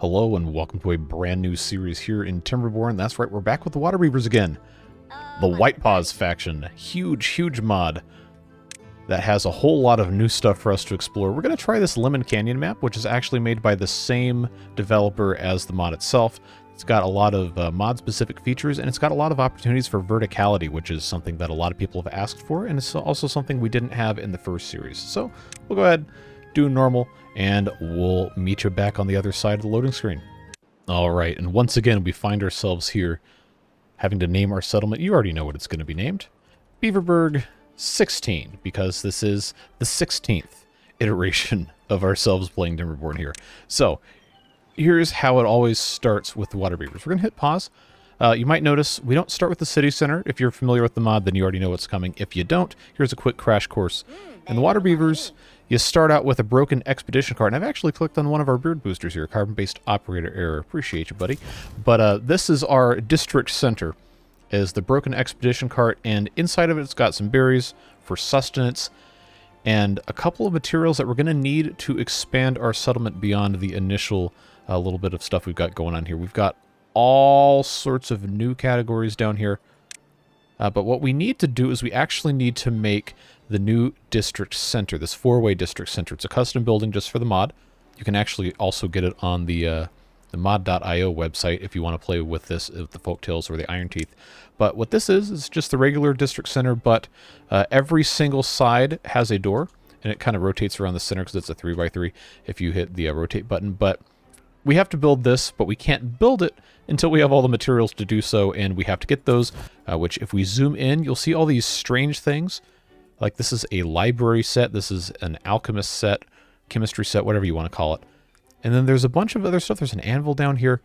Hello and welcome to a brand new series here in Timberborn. That's right, we're back with the Water Beavers again. The White Paws faction. Huge mod that has a whole lot of new stuff for us to explore. We're going to try this Lemon Canyon map, which is actually made by the same developer as the mod itself. It's got a lot of mod-specific features, and it's got a lot of opportunities for verticality, which is something that a lot of people have asked for, and it's also something we didn't have in the first series. So we'll go ahead, do normal, and we'll meet you back on the other side of the loading screen. Alright, and once again we find ourselves here having to name our settlement. You already know what it's going to be named. Beaverburg 16, because this is the 16th iteration of ourselves playing Timberborn here. So, here's how it always starts with the Water Beavers. We're going to hit pause. You might notice we don't start with the city center. If you're familiar with the mod, then you already know what's coming. If you don't, here's a quick crash course. In the Water Beavers, you start out with a broken expedition cart, and I've actually clicked on one of our beard boosters here, carbon-based operator error. Appreciate you, buddy. But this is our district center, is the broken expedition cart, and inside of it, it's got some berries for sustenance, and a couple of materials that we're going to need to expand our settlement beyond the initial little bit of stuff we've got going on here. We've got all sorts of new categories down here, but what we need to do is we actually need to make the new district center, this four-way district center. It's a custom building just for the mod. You can actually also get it on the mod.io website if you want to play with this, with the Folktales or the Iron Teeth. But what this is just the regular district center, but every single side has a door, and it kind of rotates around the center because it's a 3x3 if you hit the rotate button. But we have to build this, but we can't build it until we have all the materials to do so, and we have to get those, which if we zoom in, you'll see all these strange things. Like this is a library set, this is an alchemist set, chemistry set, whatever you want to call it. And then there's a bunch of other stuff. There's an anvil down here,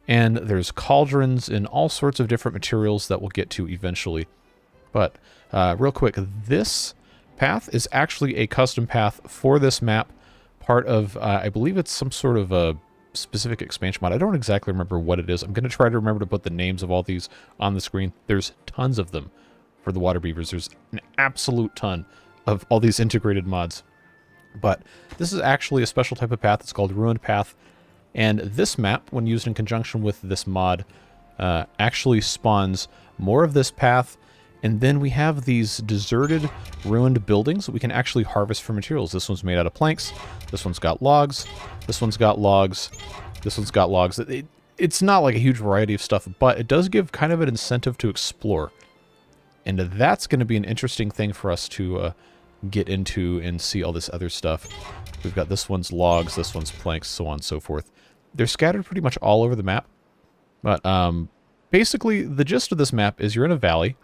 and there's cauldrons and all sorts of different materials that we'll get to eventually. But real quick, this path is actually a custom path for this map, part of, I believe it's some sort of a specific expansion mod. I don't exactly remember what it is. I'm going to try to remember to put the names of all these on the screen. There's tons of them for the Water Beavers. There's an absolute ton of all these integrated mods. But this is actually a special type of path. It's called Ruined Path. And this map, when used in conjunction with this mod, actually spawns more of this path. And then we have these deserted, ruined buildings that we can actually harvest for materials. This one's made out of planks. This one's got logs. This one's got logs. This one's got logs. It's not like a huge variety of stuff, but it does give kind of an incentive to explore. And that's going to be an interesting thing for us to get into and see all this other stuff. We've got this one's logs, this one's planks, so on and so forth. They're scattered pretty much all over the map. But basically, the gist of this map is you're in a valley.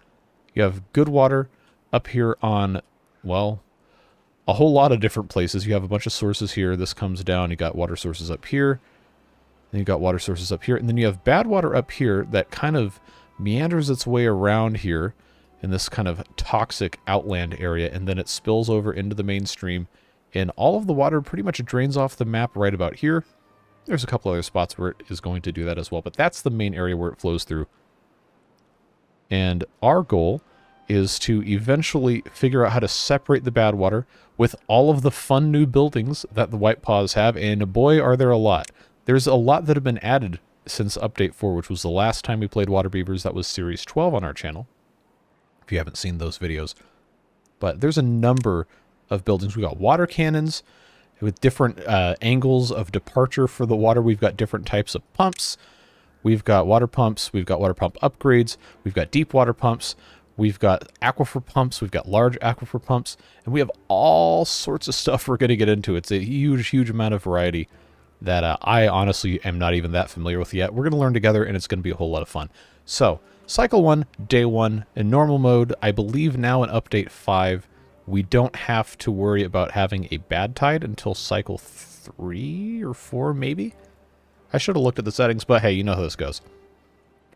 You have good water up here on, well, a whole lot of different places. You have a bunch of sources here. This comes down. You got water sources up here. Then you got water sources up here. And then you have bad water up here that kind of meanders its way around here in this kind of toxic outland area, and then it spills over into the mainstream, and all of the water pretty much drains off the map right about here. There's a couple other spots where it is going to do that as well, but that's the main area where it flows through. And our goal is to eventually figure out how to separate the bad water with all of the fun new buildings that the White Paws have, and boy, are there a lot. There's a lot that have been added since Update 4, which was the last time we played Water Beavers. That was Series 12 on our channel, if you haven't seen those videos. But there's a number of buildings. We've got water cannons with different angles of departure for the water. We've got different types of pumps. We've got water pumps. We've got water pump upgrades. We've got deep water pumps. We've got aquifer pumps. We've got large aquifer pumps. And we have all sorts of stuff we're going to get into. It's a huge amount of variety that I honestly am not even that familiar with yet. We're going to learn together, and it's going to be a whole lot of fun. So, Cycle 1, Day 1, in normal mode. I believe now in Update 5, we don't have to worry about having a bad tide until Cycle 3 or 4, maybe? I should have looked at the settings, but hey, you know how this goes.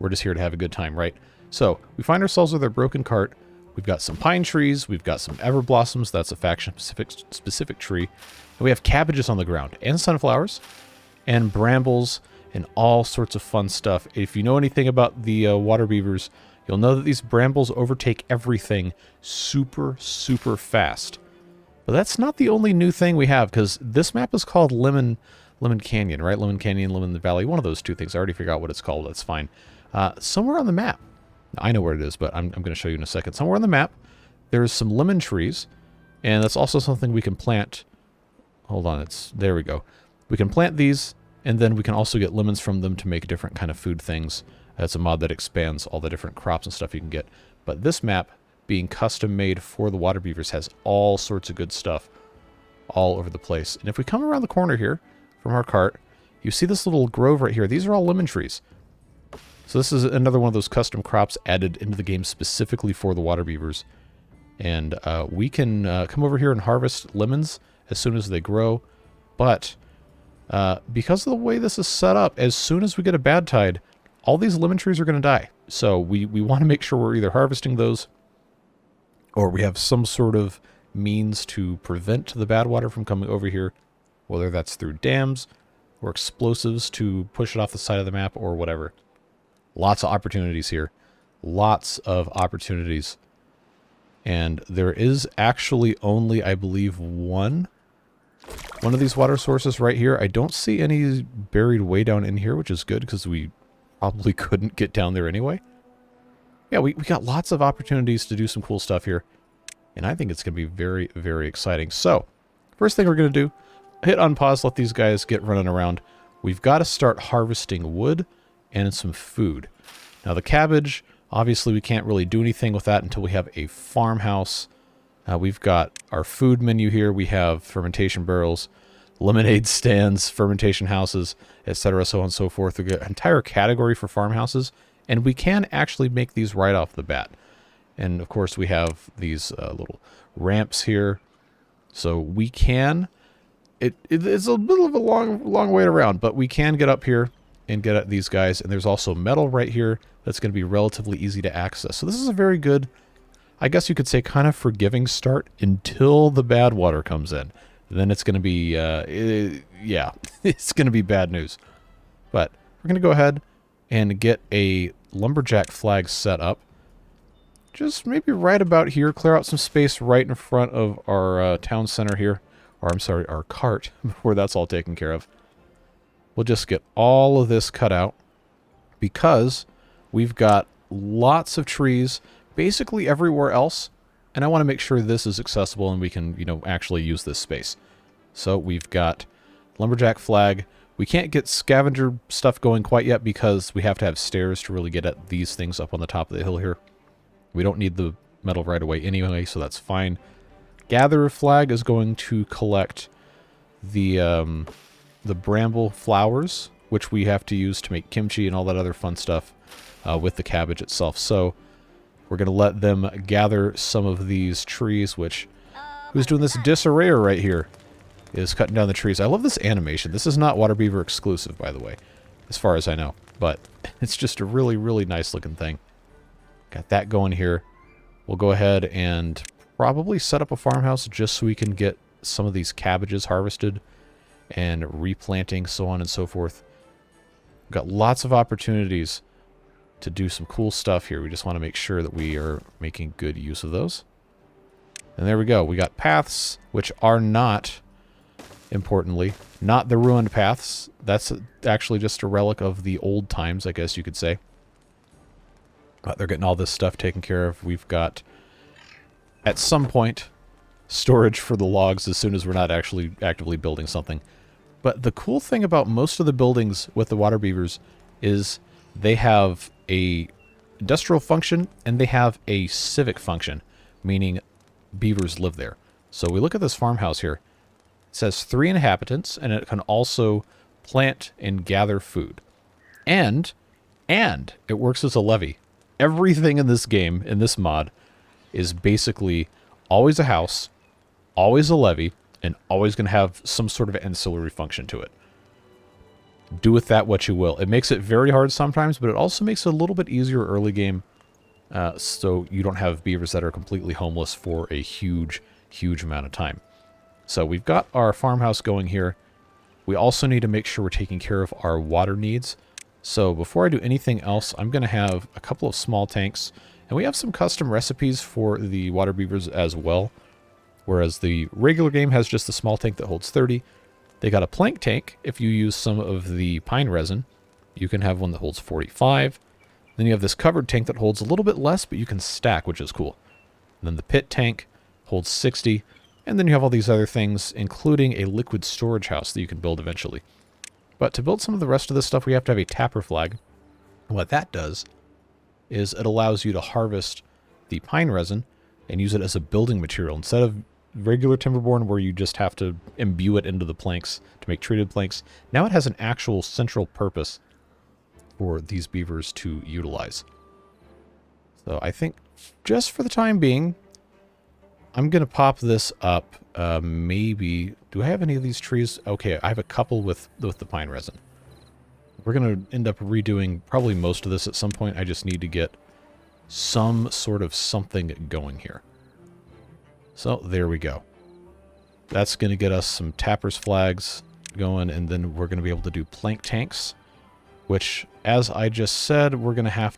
We're just here to have a good time, right? So, we find ourselves with our broken cart. We've got some pine trees. We've got some everblossoms. That's a faction-specific tree. And we have cabbages on the ground, and sunflowers, and brambles, and all sorts of fun stuff. If you know anything about the Water Beavers, you'll know that these brambles overtake everything super fast. But that's not the only new thing we have, because this map is called Lemon Lemon Canyon, right? Lemon Canyon, Lemon Valley, one of those two things. I already figured out what it's called. That's fine. Somewhere on the map, I know where it is, but I'm going to show you in a second. Somewhere on the map, there's some lemon trees, and that's also something we can plant. Hold on, there we go. We can plant these, and then we can also get lemons from them to make different kind of food things. That's a mod that expands all the different crops and stuff you can get. But this map, being custom made for the water beavers, has all sorts of good stuff all over the place. And if we come around the corner here from our cart, you see this little grove right here. These are all lemon trees. So this is another one of those custom crops added into the game specifically for the water beavers. And we can come over here and harvest lemons as soon as they grow. But because of the way this is set up, as soon as we get a bad tide, all these lemon trees are going to die. So we want to make sure we're either harvesting those or we have some sort of means to prevent the bad water from coming over here, whether that's through dams or explosives to push it off the side of the map or whatever. Lots of opportunities here. Lots of opportunities. And there is actually only, I believe, one of these water sources right here. I don't see any buried way down in here, which is good because we probably couldn't get down there anyway. Yeah, we got lots of opportunities to do some cool stuff here. And I think it's going to be very, very exciting. So, first thing we're going to do, hit unpause, let these guys get running around. We've got to start harvesting wood and some food. Now the cabbage, obviously we can't really do anything with that until we have a farmhouse. We've got our food menu here. We have fermentation barrels, lemonade stands, fermentation houses, etc., so on and so forth. We've got an entire category for farmhouses, and we can actually make these right off the bat. And of course we have these little ramps here, so we can. It's a bit of a long way around, but we can get up here and get at these guys. And there's also metal right here that's going to be relatively easy to access. So this is a very good, I guess you could say, kind of forgiving start until the bad water comes in. Then it's going to be, yeah, it's going to be bad news. But we're going to go ahead and get a lumberjack flag set up. Just maybe right about here. Clear out some space right in front of our town center here. Or I'm sorry, our cart, before that's all taken care of. We'll just get all of this cut out because we've got lots of trees basically everywhere else. And I want to make sure this is accessible and we can, you know, actually use this space. So we've got lumberjack flag. We can't get scavenger stuff going quite yet because we have to have stairs to really get at these things up on the top of the hill here. We don't need the metal right away anyway, so that's fine. Gatherer flag is going to collect the bramble flowers, which we have to use to make kimchi and all that other fun stuff with the cabbage itself. So we're going to let them gather some of these trees, which, who's doing this disarrayer right here, is cutting down the trees. I love this animation. This is not Water Beaver exclusive, by the way, as far as I know, but it's just a really, really nice looking thing. Got that going here. We'll go ahead and probably set up a farmhouse just so we can get some of these cabbages harvested and replanting, so on and so forth. We've got lots of opportunities to do some cool stuff here. We just want to make sure that we are making good use of those. And there we go. We got paths, which are not, importantly, not the ruined paths. That's actually just a relic of the old times, I guess you could say. But they're getting all this stuff taken care of. We've got, at some point, storage for the logs as soon as we're not actually actively building something. But the cool thing about most of the buildings with the water beavers is they have a industrial function and they have a civic function, meaning beavers live there. So we look at this farmhouse here. It says 3 inhabitants, and it can also plant and gather food. And it works as a levee. Everything in this game, in this mod, is basically always a house, always a levee, and always going to have some sort of ancillary function to it. Do with that what you will. It makes it very hard sometimes, but it also makes it a little bit easier early game, so you don't have beavers that are completely homeless for a huge, huge amount of time. So we've got our farmhouse going here. We also need to make sure we're taking care of our water needs. So before I do anything else, I'm going to have a couple of small tanks. And we have some custom recipes for the water beavers as well. Whereas the regular game has just the small tank that holds 30. They got a plank tank. If you use some of the pine resin, you can have one that holds 45. Then you have this covered tank that holds a little bit less, but you can stack, which is cool. And then the pit tank holds 60. And then you have all these other things, including a liquid storage house that you can build eventually. But to build some of the rest of this stuff, we have to have a tapper flag. And what that does is it allows you to harvest the pine resin and use it as a building material. Instead of regular Timberborn where you just have to imbue it into the planks to make treated planks, now it has an actual central purpose for these beavers to utilize. So I think just for the time being, I'm going to pop this up. Maybe, do I have any of these trees? Okay, I have a couple with the pine resin. We're going to end up redoing probably most of this at some point. I just need to get some sort of something going here. So there we go. That's going to get us some tappers flags going, and then we're going to be able to do plank tanks, which, as I just said, we're going to have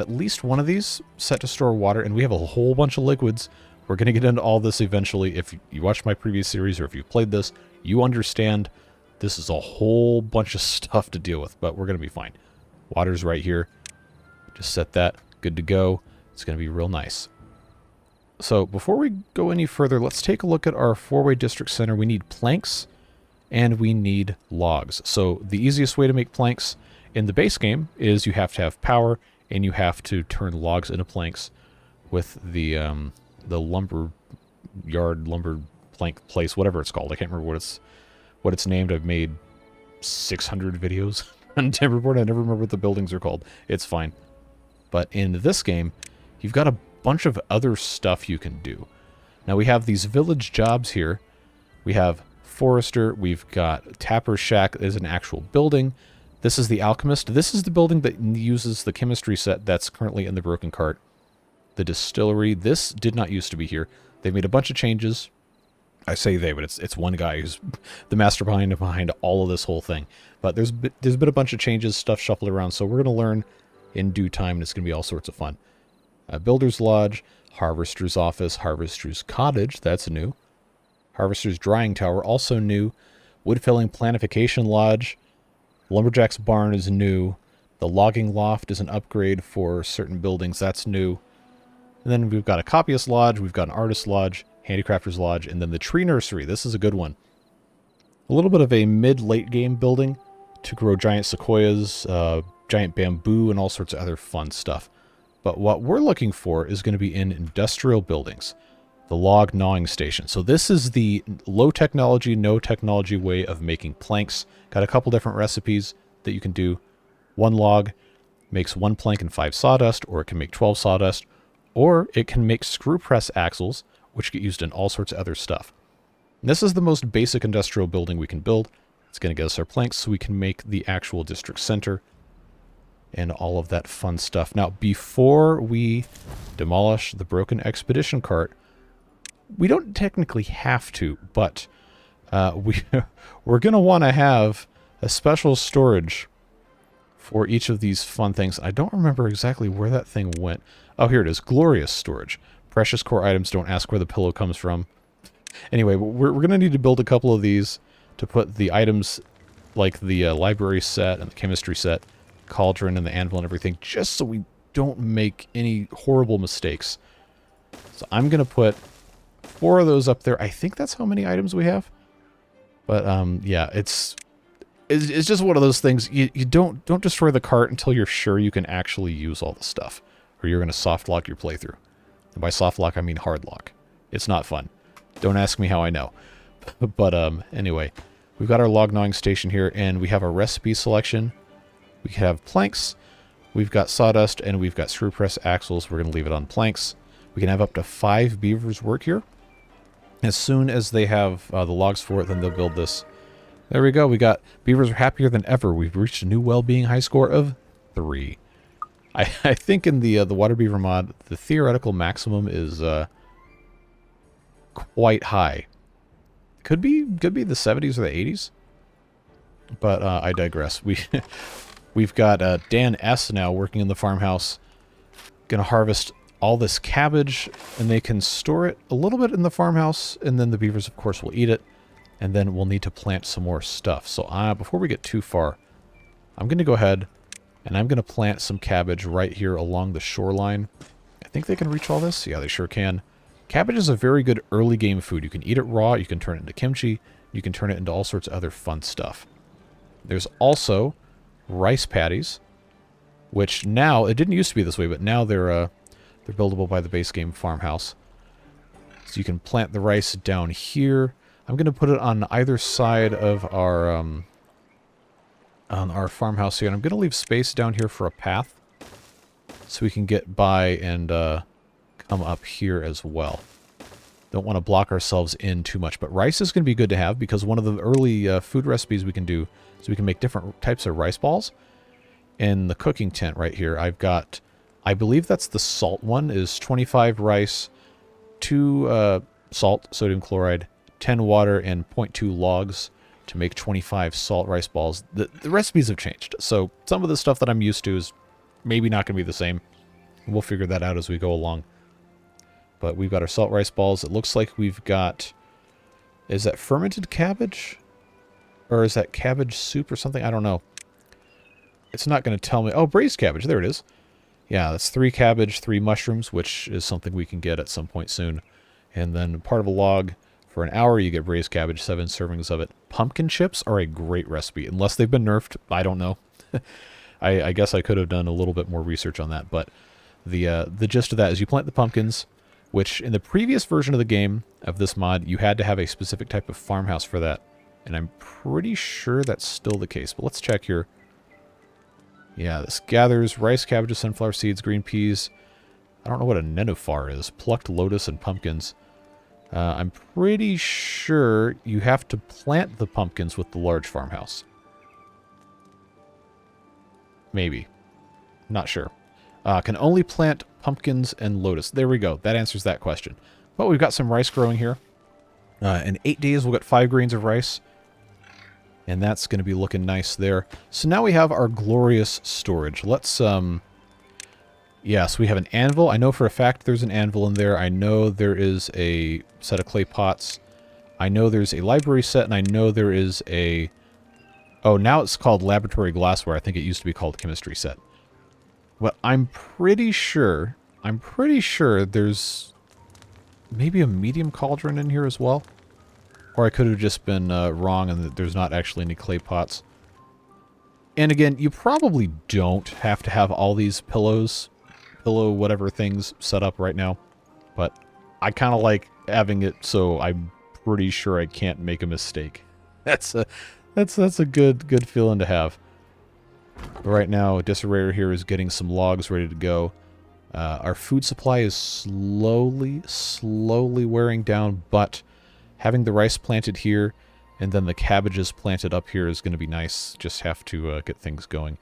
at least one of these set to store water, and we have a whole bunch of liquids. We're going to get into all this eventually. If you watched my previous series or if you played this, you understand this is a whole bunch of stuff to deal with, but we're going to be fine. Water's right here. Just set that. Good to go. It's going to be real nice. So before we go any further, let's take a look at our 4-way district center. We need planks and we need logs. So the easiest way to make planks in the base game is you have to have power and you have to turn logs into planks with the lumber plank place, whatever it's called. I can't remember what it's named. I've made 600 videos on Timberborn. I never remember what the buildings are called. It's fine. But in this game, you've got a bunch of other stuff you can do. Now we have these village jobs here. We have forester. We've got tapper shack as an actual building. This is the alchemist. This is the building that uses the chemistry set that's currently in the broken cart. The distillery. This did not used to be here. They've made a bunch of changes. I say they, but it's one guy who's the master behind all of this whole thing. But there's been a bunch of changes, stuff shuffled around, so we're going to learn in due time, and it's going to be all sorts of fun. Builder's Lodge, Harvester's Office, Harvester's Cottage, that's new. Harvester's Drying Tower, also new. Woodfelling Planification Lodge. Lumberjack's Barn is new. The Logging Loft is an upgrade for certain buildings, that's new. And then we've got a Copyist Lodge, we've got an Artist Lodge, Handicrafter's Lodge, and then the Tree Nursery. This is a good one. A little bit of a mid-late game building to grow giant sequoias, giant bamboo, and all sorts of other fun stuff. But what we're looking for is going to be in industrial buildings. The log gnawing station. So this is the low technology, no technology way of making planks. Got a couple different recipes that you can do. One log makes 1 plank and 5 sawdust, or it can make 12 sawdust, or it can make screw press axles, which get used in all sorts of other stuff. And this is the most basic industrial building we can build. It's going to get us our planks so we can make the actual district center and all of that fun stuff. Now, before we demolish the broken expedition cart, we don't technically have to, but we're going to want to have a special storage for each of these fun things. I don't remember exactly where that thing went. Oh, here it is. Glorious storage. Precious core items, don't ask where the pillow comes from. Anyway, we're going to need to build a couple of these to put the items like the library set and the chemistry set, cauldron and the anvil and everything, just so we don't make any horrible mistakes. So I'm going to put 4 of those up there. I think that's how many items we have. But yeah, it's just one of those things. You don't destroy the cart until you're sure you can actually use all the stuff, or you're going to soft lock your playthrough. And by soft lock, I mean hard lock. It's not fun. Don't ask me how I know. But anyway, we've got our log gnawing station here, and we have our recipe selection. We can have planks, we've got sawdust, and we've got screw press axles. We're going to leave it on planks. We can have up to 5 beavers work here. As soon as they have the logs for it, then they'll build this. There we go. We got beavers are happier than ever. We've reached a new well-being high score of 3. I think in the Water Beaver mod, the theoretical maximum is quite high. Could be the 70s or the 80s. But I digress. We've got Dan S. now working in the farmhouse. Gonna harvest all this cabbage, and they can store it a little bit in the farmhouse, and then the beavers, of course, will eat it. and then we'll need to plant some more stuff. So before we get too far, I'm going to go ahead and I'm going to plant some cabbage right here along the shoreline. I think they can reach all this. Yeah, they sure can. Cabbage is a very good early game food. You can eat it raw, you can turn it into kimchi, you can turn it into all sorts of other fun stuff. There's also rice patties, which now, it didn't used to be this way, but now they're buildable by the base game farmhouse. So you can plant the rice down here. I'm going to put it on either side of our farmhouse here. And I'm going to leave space down here for a path so we can get by and come up here as well. Don't want to block ourselves in too much. But rice is going to be good to have because one of the early food recipes we can do is we can make different types of rice balls. In the cooking tent right here, I've got, I believe that's the salt one, is 25 rice, 2 salt, sodium chloride, 10 water, and 0.2 logs to make 25 salt rice balls. The recipes have changed, so some of the stuff that I'm used to is maybe not going to be the same. We'll figure that out as we go along. But we've got our salt rice balls. It looks like we've got, is that fermented cabbage? Or is that cabbage soup or something? I don't know. It's not going to tell me. Oh, braised cabbage. There it is. Yeah, that's 3 cabbage, 3 mushrooms, which is something we can get at some point soon. And then part of a log. For an hour, you get braised cabbage, 7 servings of it. Pumpkin chips are a great recipe. Unless they've been nerfed, I don't know. I guess I could have done a little bit more research on that. But the gist of that is you plant the pumpkins, which in the previous version of the game, of this mod, you had to have a specific type of farmhouse for that. And I'm pretty sure that's still the case. But let's check here. Yeah, this gathers rice, cabbages, sunflower seeds, green peas. I don't know what a nenuphar is. Plucked lotus and pumpkins. I'm pretty sure you have to plant the pumpkins with the large farmhouse. Maybe. Not sure. Can only plant pumpkins and lotus. There we go. That answers that question. But we've got some rice growing here. In 8 days, we'll get 5 grains of rice. And that's going to be looking nice there. So now we have our glorious storage. Let's, yes, we have an anvil. I know for a fact there's an anvil in there. I know there is a set of clay pots. I know there's a library set, and I know there is a... Oh, now it's called laboratory glassware. I think it used to be called chemistry set. But I'm pretty sure there's maybe a medium cauldron in here as well. Or I could have just been wrong and that there's not actually any clay pots. And again, you probably don't have to have all these pillow whatever things set up right now. But I kind of like having it so I'm pretty sure I can't make a mistake. That's a good feeling to have. But right now, Disarrayer here is getting some logs ready to go. Our food supply is slowly wearing down, but having the rice planted here and then the cabbages planted up here is going to be nice. Just have to get things going.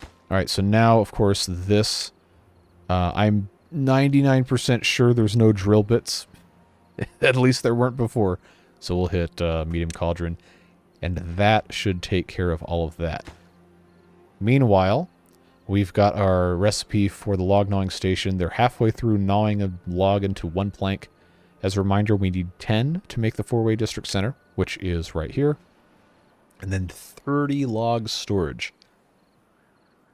All right, so now, of course, this... I'm 99% sure there's no drill bits. At least there weren't before. So we'll hit medium cauldron. And that should take care of all of that. Meanwhile, we've got our recipe for the log gnawing station. They're halfway through gnawing a log into 1 plank. As a reminder, we need 10 to make the 4-way district center, which is right here. And then 30 logs storage.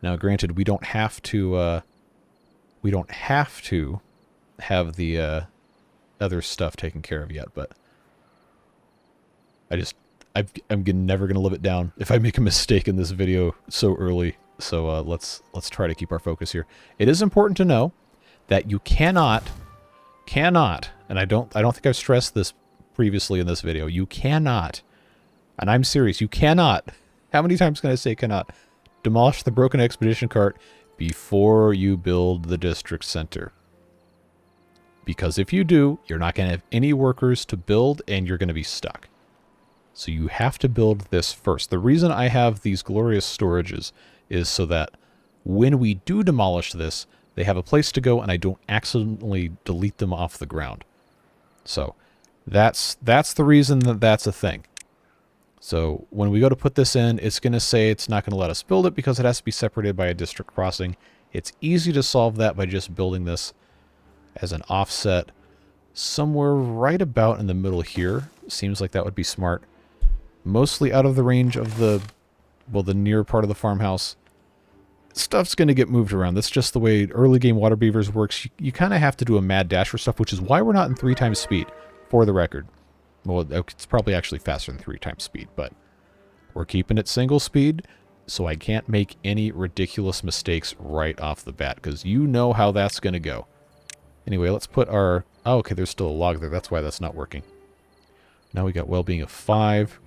Now, granted, we don't have to have the other stuff taken care of yet, but I'm never gonna live it down if I make a mistake in this video so early. So let's try to keep our focus here. It is important to know that you cannot, and I don't think I've stressed this previously in this video. You cannot, and I'm serious, you cannot. How many times can I say cannot? Demolish the broken expedition cart before you build the district center. Because if you do, you're not going to have any workers to build and you're going to be stuck. So you have to build this first. The reason I have these glorious storages is so that when we do demolish this, they have a place to go and I don't accidentally delete them off the ground. So that's the reason that that's a thing. So when we go to put this in, it's going to say it's not going to let us build it because it has to be separated by a district crossing. It's easy to solve that by just building this as an offset somewhere right about in the middle here. Seems like that would be smart. Mostly out of the range of the, well, the near part of the farmhouse. Stuff's going to get moved around. That's just the way early game water beavers works. You kind of have to do a mad dash for stuff, which is why we're not in 3 times speed, for the record. Well, it's probably actually faster than 3 times speed, but we're keeping it single speed, so I can't make any ridiculous mistakes right off the bat, because you know how that's going to go. Anyway, let's put our... Oh, okay, there's still a log there. That's why that's not working. Now we got well-being of 5.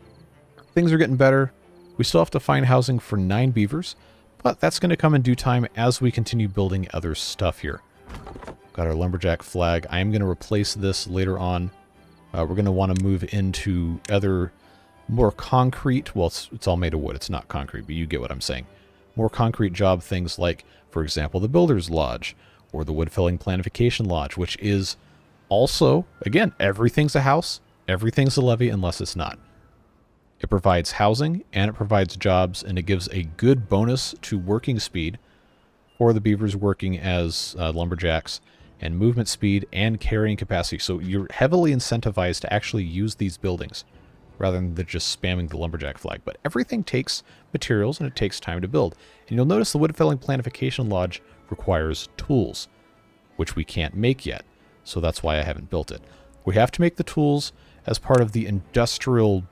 Things are getting better. We still have to find housing for 9 beavers, but that's going to come in due time as we continue building other stuff here. Got our lumberjack flag. I am going to replace this later on. We're going to want to move into other more concrete, well, it's all made of wood. It's not concrete, but you get what I'm saying. More concrete job things like, for example, the Builder's Lodge or the Wood Felling Planification Lodge, which is also, again, everything's a house, everything's a levy unless it's not. It provides housing and it provides jobs, and it gives a good bonus to working speed for the beavers working as lumberjacks, and movement speed and carrying capacity. So you're heavily incentivized to actually use these buildings rather than just spamming the lumberjack flag. But everything takes materials and it takes time to build. And you'll notice the Wood Felling Planification Lodge requires tools, which we can't make yet. So that's why I haven't built it. We have to make the tools as part of the industrial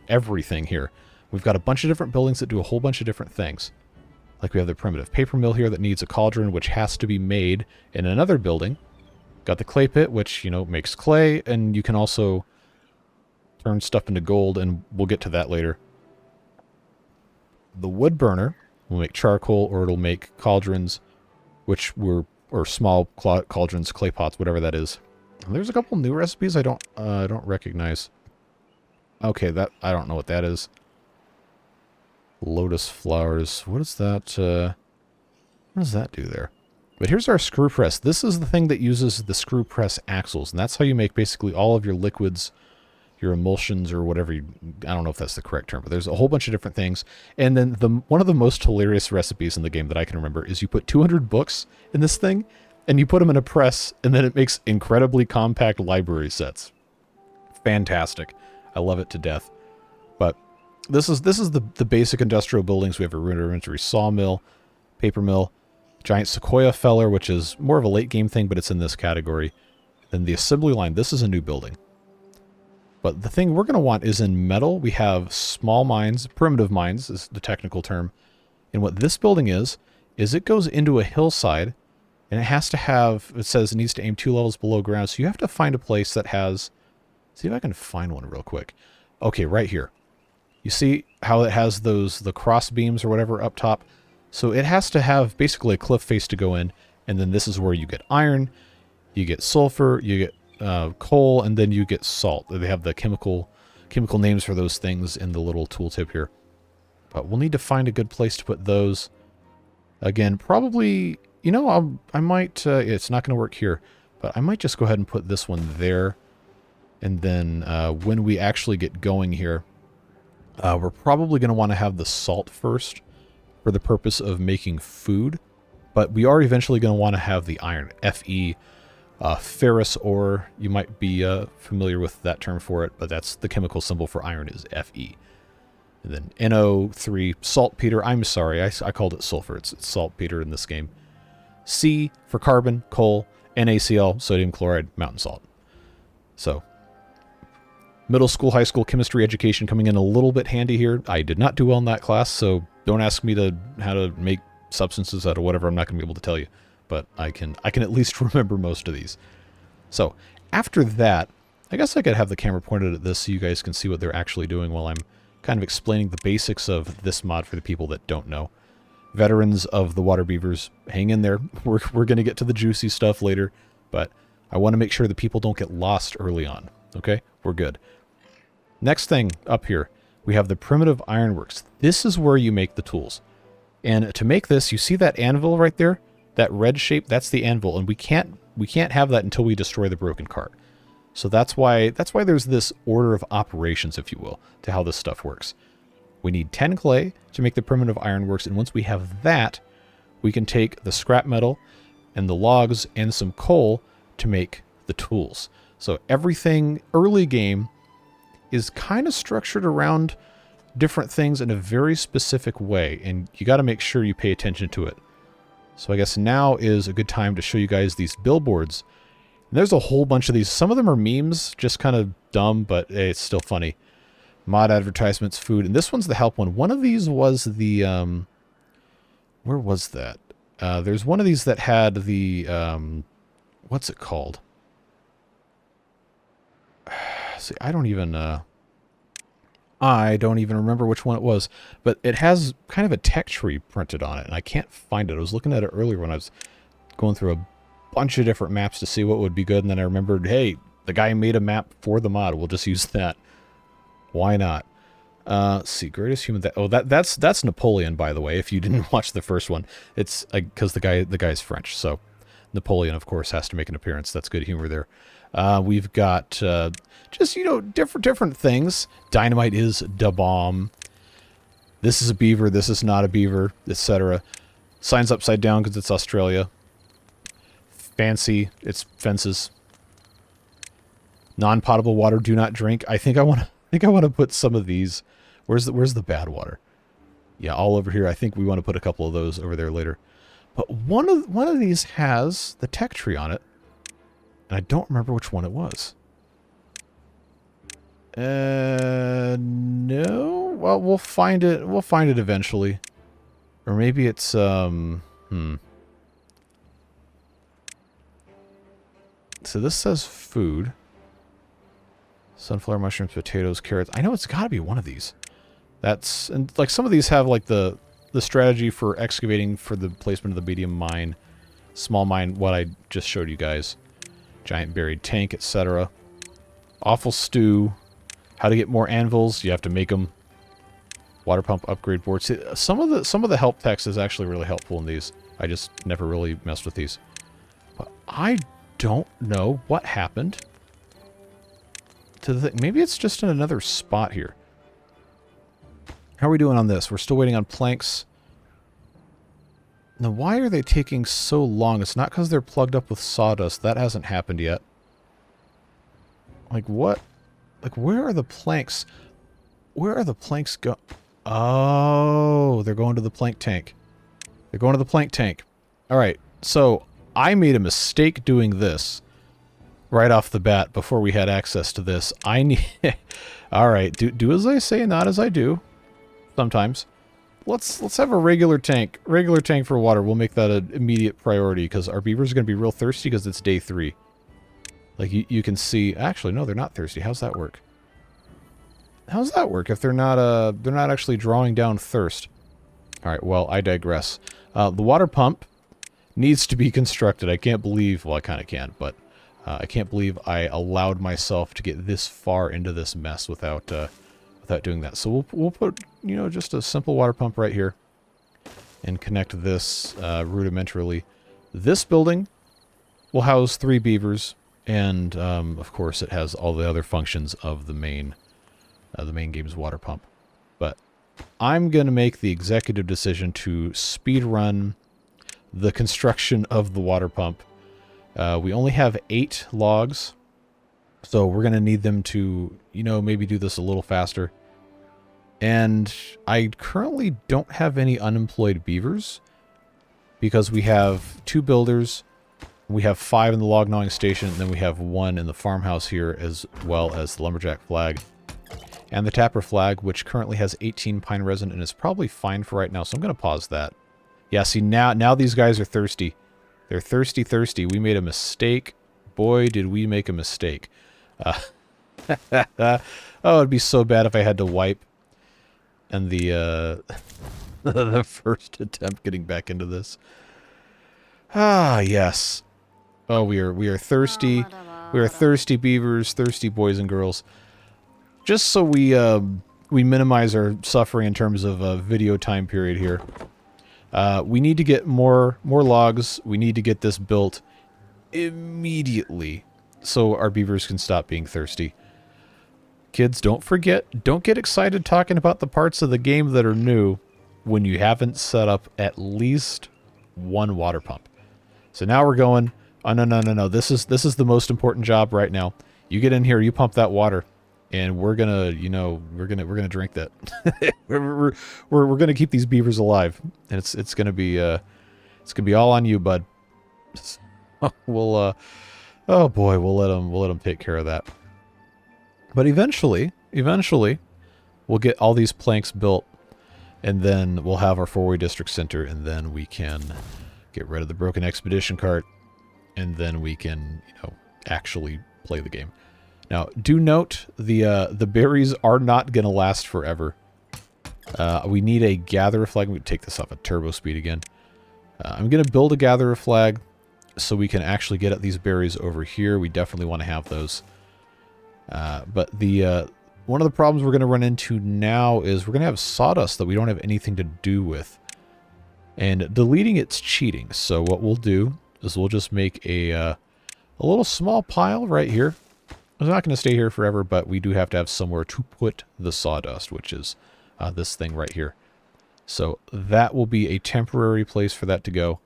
everything here. We've got a bunch of different buildings that do a whole bunch of different things. Like we have the primitive paper mill here that needs a cauldron, which has to be made in another building. Got the clay pit, which, you know, makes clay, and you can also turn stuff into gold, and we'll get to that later. The wood burner will make charcoal, or it'll make cauldrons, which were, or small cauldrons, clay pots, whatever that is. And there's a couple new recipes I don't recognize. Okay, that I don't know what that is. Lotus flowers. What is that? What does that do there? But here's our screw press. This is the thing that uses the screw press axles, and that's how you make basically all of your liquids, your emulsions, or whatever. I don't know if that's the correct term, but there's a whole bunch of different things. And then one of the most hilarious recipes in the game that I can remember is you put 200 books in this thing, and you put them in a press, and then it makes incredibly compact library sets. Fantastic. I love it to death. But this is the basic industrial buildings. We have a rudimentary sawmill, paper mill, giant sequoia feller, which is more of a late game thing, but it's in this category. Then the assembly line. This is a new building. But the thing we're going to want is in metal. We have small mines, primitive mines is the technical term. And what this building is it goes into a hillside, and it has to have, it says it needs to aim 2 levels below ground. So you have to find a place that has, see if I can find one real quick. Okay, right here. You see how it has the cross beams or whatever up top? So it has to have basically a cliff face to go in, and then this is where you get iron, you get sulfur, you get coal, and then you get salt. They have the chemical names for those things in the little tooltip here. But we'll need to find a good place to put those. Again, probably, you know, I might, it's not going to work here, but I might just go ahead and put this one there. And then when we actually get going here, we're probably going to want to have the salt first for the purpose of making food. But we are eventually going to want to have the iron, Fe. Ferrous ore, you might be familiar with that term for it, but that's the chemical symbol for iron is Fe. And then NO3, saltpeter. I'm sorry, I called it sulfur. It's saltpeter in this game. C for carbon, coal, NaCl, sodium chloride, mountain salt. So, middle school, high school chemistry education coming in a little bit handy here. I did not do well in that class, so don't ask me how to make substances out of whatever. I'm not going to be able to tell you. But I can at least remember most of these. So after that, I guess I could have the camera pointed at this so you guys can see what they're actually doing while I'm kind of explaining the basics of this mod for the people that don't know. Veterans of the Water Beavers, hang in there. We're going to get to the juicy stuff later, but I want to make sure that people don't get lost early on. Okay? We're good. Next thing up here, we have the primitive ironworks. This is where you make the tools. And to make this, you see that anvil right there? That red shape, that's the anvil, and we can't have that until we destroy the broken cart. So that's why there's this order of operations, if you will, to how this stuff works. We need 10 clay to make the primitive ironworks, and once we have that, we can take the scrap metal and the logs and some coal to make the tools. So everything early game is kind of structured around different things in a very specific way, and you got to make sure you pay attention to it. So I guess now is a good time to show you guys these billboards. And there's a whole bunch of these. Some of them are memes, just kind of dumb, but hey, it's still funny. Mod advertisements, food, and this one's the help one. One of these was the, where was that? There's one of these that had the, what's it called? See, I don't even remember which one it was, but it has kind of a tech tree printed on it, and I can't find it. I was looking at it earlier when I was going through a bunch of different maps to see what would be good, and then I remembered, hey, the guy made a map for the mod. We'll just use that. Why not? Let's see, greatest human. That's Napoleon, by the way. If you didn't watch the first one, it's because the guy's French, so Napoleon, of course, has to make an appearance. That's good humor there. We've got just, you know, different things. Dynamite is da bomb. This is a beaver. This is not a beaver, etc. Signs upside down because it's Australia. Fancy. It's fences. Non-potable water. Do not drink. I think I want to put some of these. Where's the bad water? Yeah, all over here. I think we want to put a couple of those over there later. But one of these has the tech tree on it. And I don't remember which one it was. No. Well, we'll find it. We'll find it eventually. Or maybe it's So this says food. Sunflower mushrooms, potatoes, carrots. I know it's got to be one of these. And like some of these have like the strategy for excavating for the placement of the medium mine, small mine, what I just showed you guys. Giant buried tank, etc. Awful stew. How to get more anvils? You have to make them. Water pump upgrade board. See, some of the help text is actually really helpful in these. I just never really messed with these. But I don't know what happened to the thing. Maybe it's just in another spot here. How are we doing on this? We're still waiting on planks. Now, why are they taking so long? It's not because they're plugged up with sawdust. That hasn't happened yet. Like, what? Like, where are the planks? Where are the planks go? Oh, they're going to the plank tank. They're going to the plank tank. All right, so I made a mistake doing this right off the bat before we had access to this. I need... All right, do as I say, not as I do. Sometimes. Let's have a regular tank for water. We'll make that an immediate priority because our beavers are going to be real thirsty because it's day 3. Like you can see, actually no, they're not thirsty. How's that work? How's that work if they're not actually drawing down thirst? All right, well, I digress. The water pump needs to be constructed. I can't believe, well, I kind of can, but I can't believe I allowed myself to get this far into this mess without doing that. So we'll put, you know, just a simple water pump right here and connect this rudimentarily. This building will house 3 beavers, and of course it has all the other functions of the main game's water pump. But I'm going to make the executive decision to speed run the construction of the water pump. We only have 8 logs, so we're going to need them to, you know, maybe do this a little faster. And I currently don't have any unemployed beavers because we have 2 builders, we have 5 in the log gnawing station, and then we have 1 in the farmhouse here, as well as the lumberjack flag and the tapper flag, which currently has 18 pine resin and is probably fine for right now. So I'm going to pause that. Yeah, see, now these guys are thirsty. They're thirsty. We made a mistake. Boy, did we make a mistake. Oh, it'd be so bad if I had to wipe. And the the first attempt getting back into this. Ah, yes. Oh, we are thirsty. We are thirsty beavers, thirsty boys and girls. Just so we minimize our suffering in terms of a video time period here. We need to get more logs. We need to get this built immediately so our beavers can stop being thirsty. Kids, don't forget, don't get excited talking about the parts of the game that are new when you haven't set up at least 1 water pump. So now we're going, oh, no. This is the most important job right now. You get in here, you pump that water, and we're gonna, you know, we're gonna drink that. we're gonna keep these beavers alive, and it's gonna be all on you, bud. We'll oh boy, we'll let them take care of that. But eventually, we'll get all these planks built, and then we'll have our 4-way district center, and then we can get rid of the broken expedition cart, and then we can, you know, actually play the game. Now, do note the berries are not going to last forever. We need a gatherer flag. We take this off at turbo speed again. I'm going to build a gatherer flag so we can actually get at these berries over here. We definitely want to have those. But one of the problems we're going to run into now is we're going to have sawdust that we don't have anything to do with. And deleting it's cheating. So what we'll do is we'll just make a little small pile right here. It's not going to stay here forever, but we do have to have somewhere to put the sawdust, which is this thing right here. So that will be a temporary place for that to go.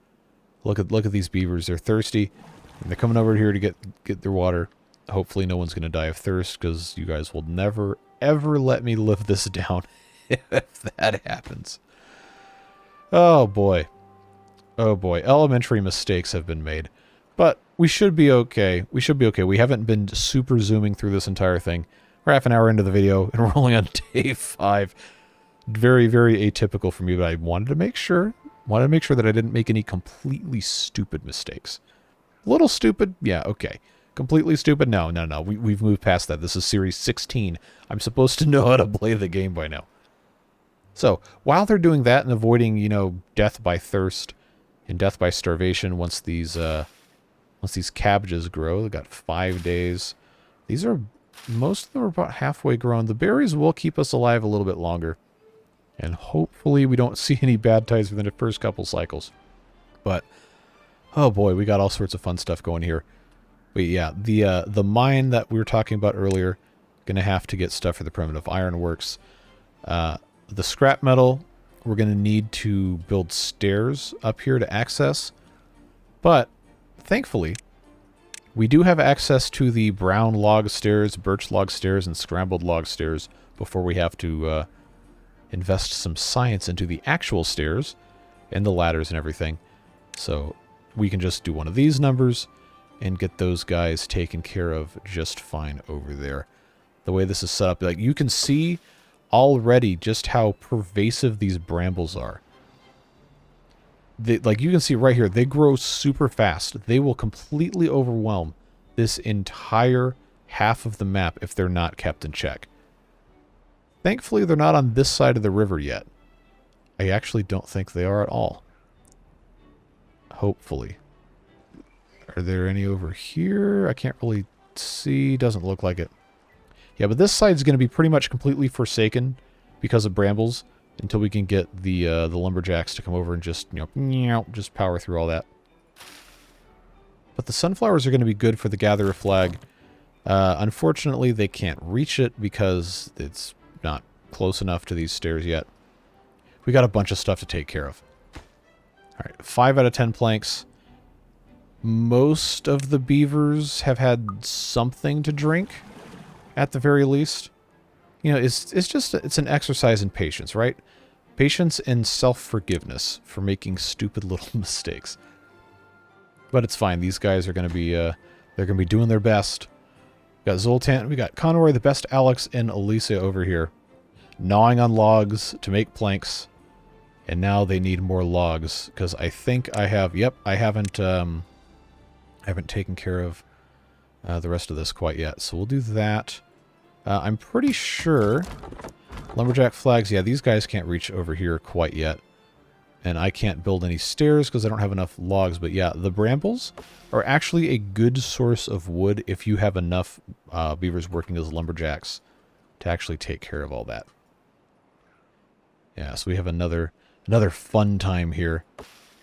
Look at these beavers. They're thirsty. And they're coming over here to get their water. Hopefully no one's going to die of thirst, because you guys will never, ever let me live this down if that happens. Oh, boy. Oh, boy. Elementary mistakes have been made. But we should be okay. We should be okay. We haven't been super zooming through this entire thing. We're half an hour into the video, and we're only on day 5. Very, very atypical for me, but I wanted to make sure that I didn't make any completely stupid mistakes. A little stupid? Yeah, okay. Completely stupid? No. We've moved past that. This is Series 16. I'm supposed to know how to play the game by now. So, while they're doing that and avoiding, you know, death by thirst and death by starvation once these cabbages grow, they've got 5 days. Most of them are about halfway grown. The berries will keep us alive a little bit longer. And hopefully we don't see any bad tides within the first couple cycles. But, oh boy, we got all sorts of fun stuff going here. But yeah, the mine that we were talking about earlier, going to have to get stuff for the primitive ironworks. The scrap metal, we're going to need to build stairs up here to access. But, thankfully, we do have access to the brown log stairs, birch log stairs, and scrambled log stairs before we have to invest some science into the actual stairs and the ladders and everything. So we can just do one of these numbers and get those guys taken care of just fine over there. The way this is set up, like, you can see already just how pervasive these brambles are. Like, you can see right here, they grow super fast. They will completely overwhelm this entire half of the map if they're not kept in check. Thankfully, they're not on this side of the river yet. I actually don't think they are at all. Hopefully. Are there any over here? I can't really see. Doesn't look like it. Yeah, but this side's going to be pretty much completely forsaken because of brambles until we can get the lumberjacks to come over and just, you know, just power through all that. But the sunflowers are going to be good for the gatherer flag. Unfortunately, they can't reach it because it's not close enough to these stairs yet. We got a bunch of stuff to take care of. Alright, 5 out of 10 planks. Most of the beavers have had something to drink, at the very least. You know, it's an exercise in patience, right? Patience and self-forgiveness for making stupid little mistakes. But it's fine. These guys are going to be, they're going to be doing their best. We got Zoltan, we got Conroy, the best Alex, and Elisa over here, gnawing on logs to make planks. And now they need more logs, because I think I have, yep, I haven't taken care of the rest of this quite yet. So we'll do that. I'm pretty sure lumberjack flags, yeah, these guys can't reach over here quite yet. And I can't build any stairs because I don't have enough logs. But yeah, the brambles are actually a good source of wood if you have enough beavers working as lumberjacks to actually take care of all that. Yeah, so we have another fun time here.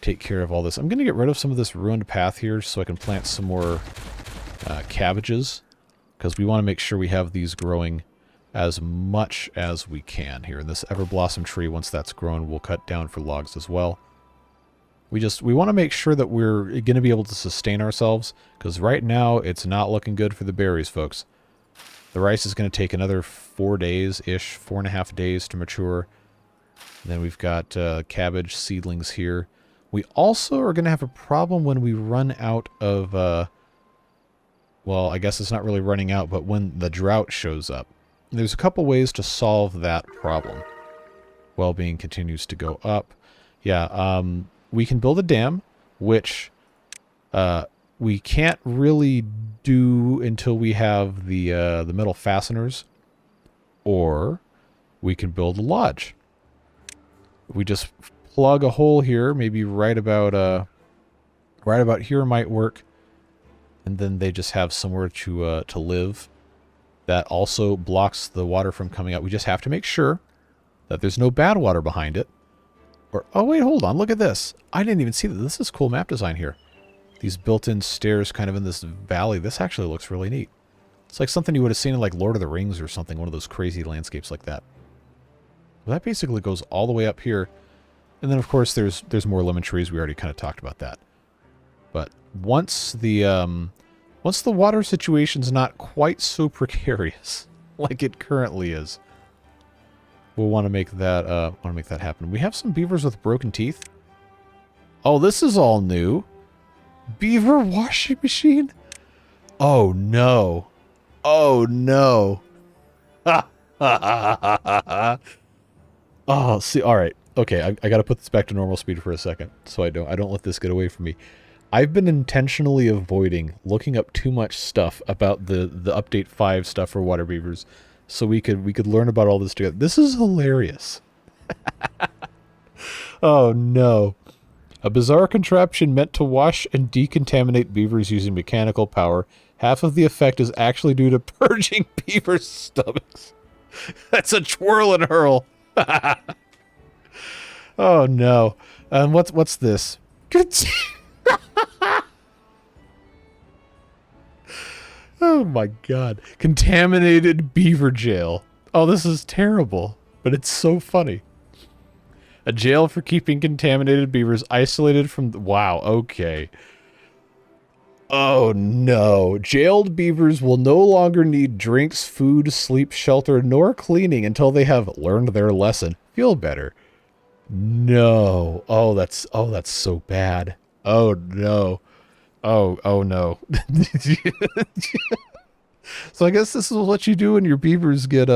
Take care of all this. I'm going to get rid of some of this ruined path here so I can plant some more cabbages, because we want to make sure we have these growing as much as we can here. And this everblossom tree, once that's grown, we'll cut down for logs as well. We want to make sure that we're going to be able to sustain ourselves, because right now it's not looking good for the berries, folks. The rice is going to take another 4 days-ish, 4.5 days to mature. And then we've got cabbage seedlings here. We also are going to have a problem when we run out of, well, I guess it's not really running out, but when the drought shows up. There's a couple ways to solve that problem. Well-being continues to go up. Yeah, we can build a dam, which we can't really do until we have the metal fasteners, or we can build a lodge. We just plug a hole here, maybe right about here might work, and then they just have somewhere to live. That also blocks the water from coming out. We just have to make sure that there's no bad water behind it. Or, oh wait, hold on, look at this. I didn't even see that. This is cool map design here. These built-in stairs kind of in this valley. This actually looks really neat. It's like something you would have seen in like Lord of the Rings or something, one of those crazy landscapes like that. Well, that basically goes all the way up here. And then, of course, there's more lemon trees. We already kind of talked about that. But once the water situation's not quite so precarious like it currently is, we'll want to make that happen. We have some beavers with broken teeth. Oh, this is all new. Beaver washing machine? Oh no. Oh no. Oh, see, all right. Okay, I got to put this back to normal speed for a second so I don't let this get away from me. I've been intentionally avoiding looking up too much stuff about the update 5 stuff for water beavers so we could learn about all this together. This is hilarious. Oh no. A bizarre contraption meant to wash and decontaminate beavers using mechanical power. Half of the effect is actually due to purging beavers' stomachs. That's a twirl and hurl. Oh no. And what's this? Oh my god. Contaminated beaver jail. Oh, this is terrible, but it's so funny. A jail for keeping contaminated beavers isolated from... Wow, okay. Oh no. Jailed beavers will no longer need drinks, food, sleep, shelter, nor cleaning until they have learned their lesson. Feel better. No. Oh, that's so bad. Oh no. Oh no. So I guess this is what you do when your beavers get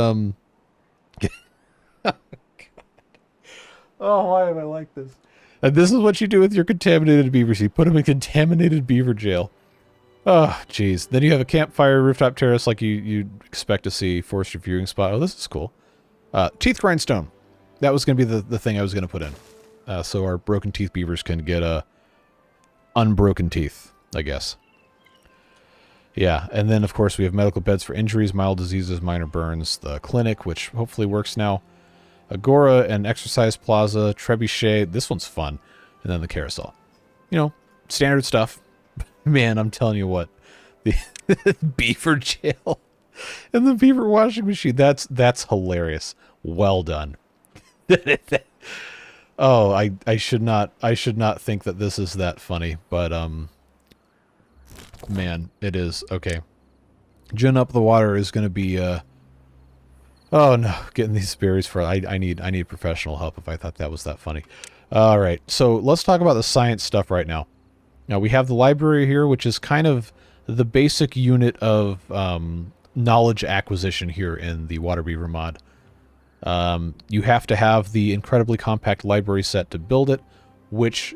Oh, why am I like this? And this is what you do with your contaminated beavers. You put them in contaminated beaver jail. Oh, jeez. Then you have a campfire rooftop terrace like you'd expect to see. Forest viewing spot. Oh, this is cool. Teeth grindstone. That was going to be the thing I was going to put in. So our broken teeth beavers can get unbroken teeth, I guess. Yeah, and then, of course, we have medical beds for injuries, mild diseases, minor burns. The clinic, which hopefully works now. Agora and exercise plaza, trebuchet. This one's fun. And then the carousel. You know, standard stuff. Man, I'm telling you what. The beaver jail and the beaver washing machine. That's hilarious. Well done. Oh, I should not think that this is that funny, but man, it is. Okay. GinUpTheWater is going to be oh no, getting these berries for I need professional help if I thought that was that funny. All right. So, let's talk about the science stuff right now. Now, we have the library here, which is kind of the basic unit of knowledge acquisition here in the Water Beaver mod. You have to have the incredibly compact library set to build it, which,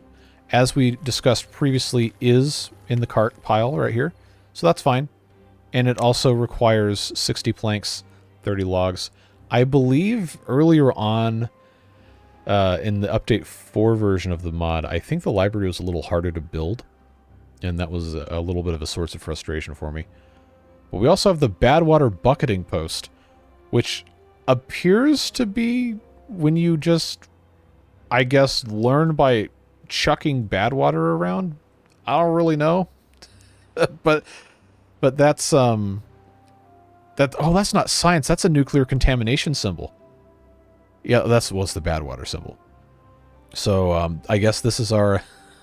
as we discussed previously, is in the cart pile right here. So that's fine. And it also requires 60 planks, 30 logs. I believe earlier on in the update 4 version of the mod, I think the library was a little harder to build. And that was a little bit of a source of frustration for me. But we also have the badwater bucketing post, which appears to be when you just, I guess, learn by chucking badwater around. I don't really know. but that's oh, that's not science. That's a nuclear contamination symbol. Yeah, that's what's the badwater symbol. So I guess this is our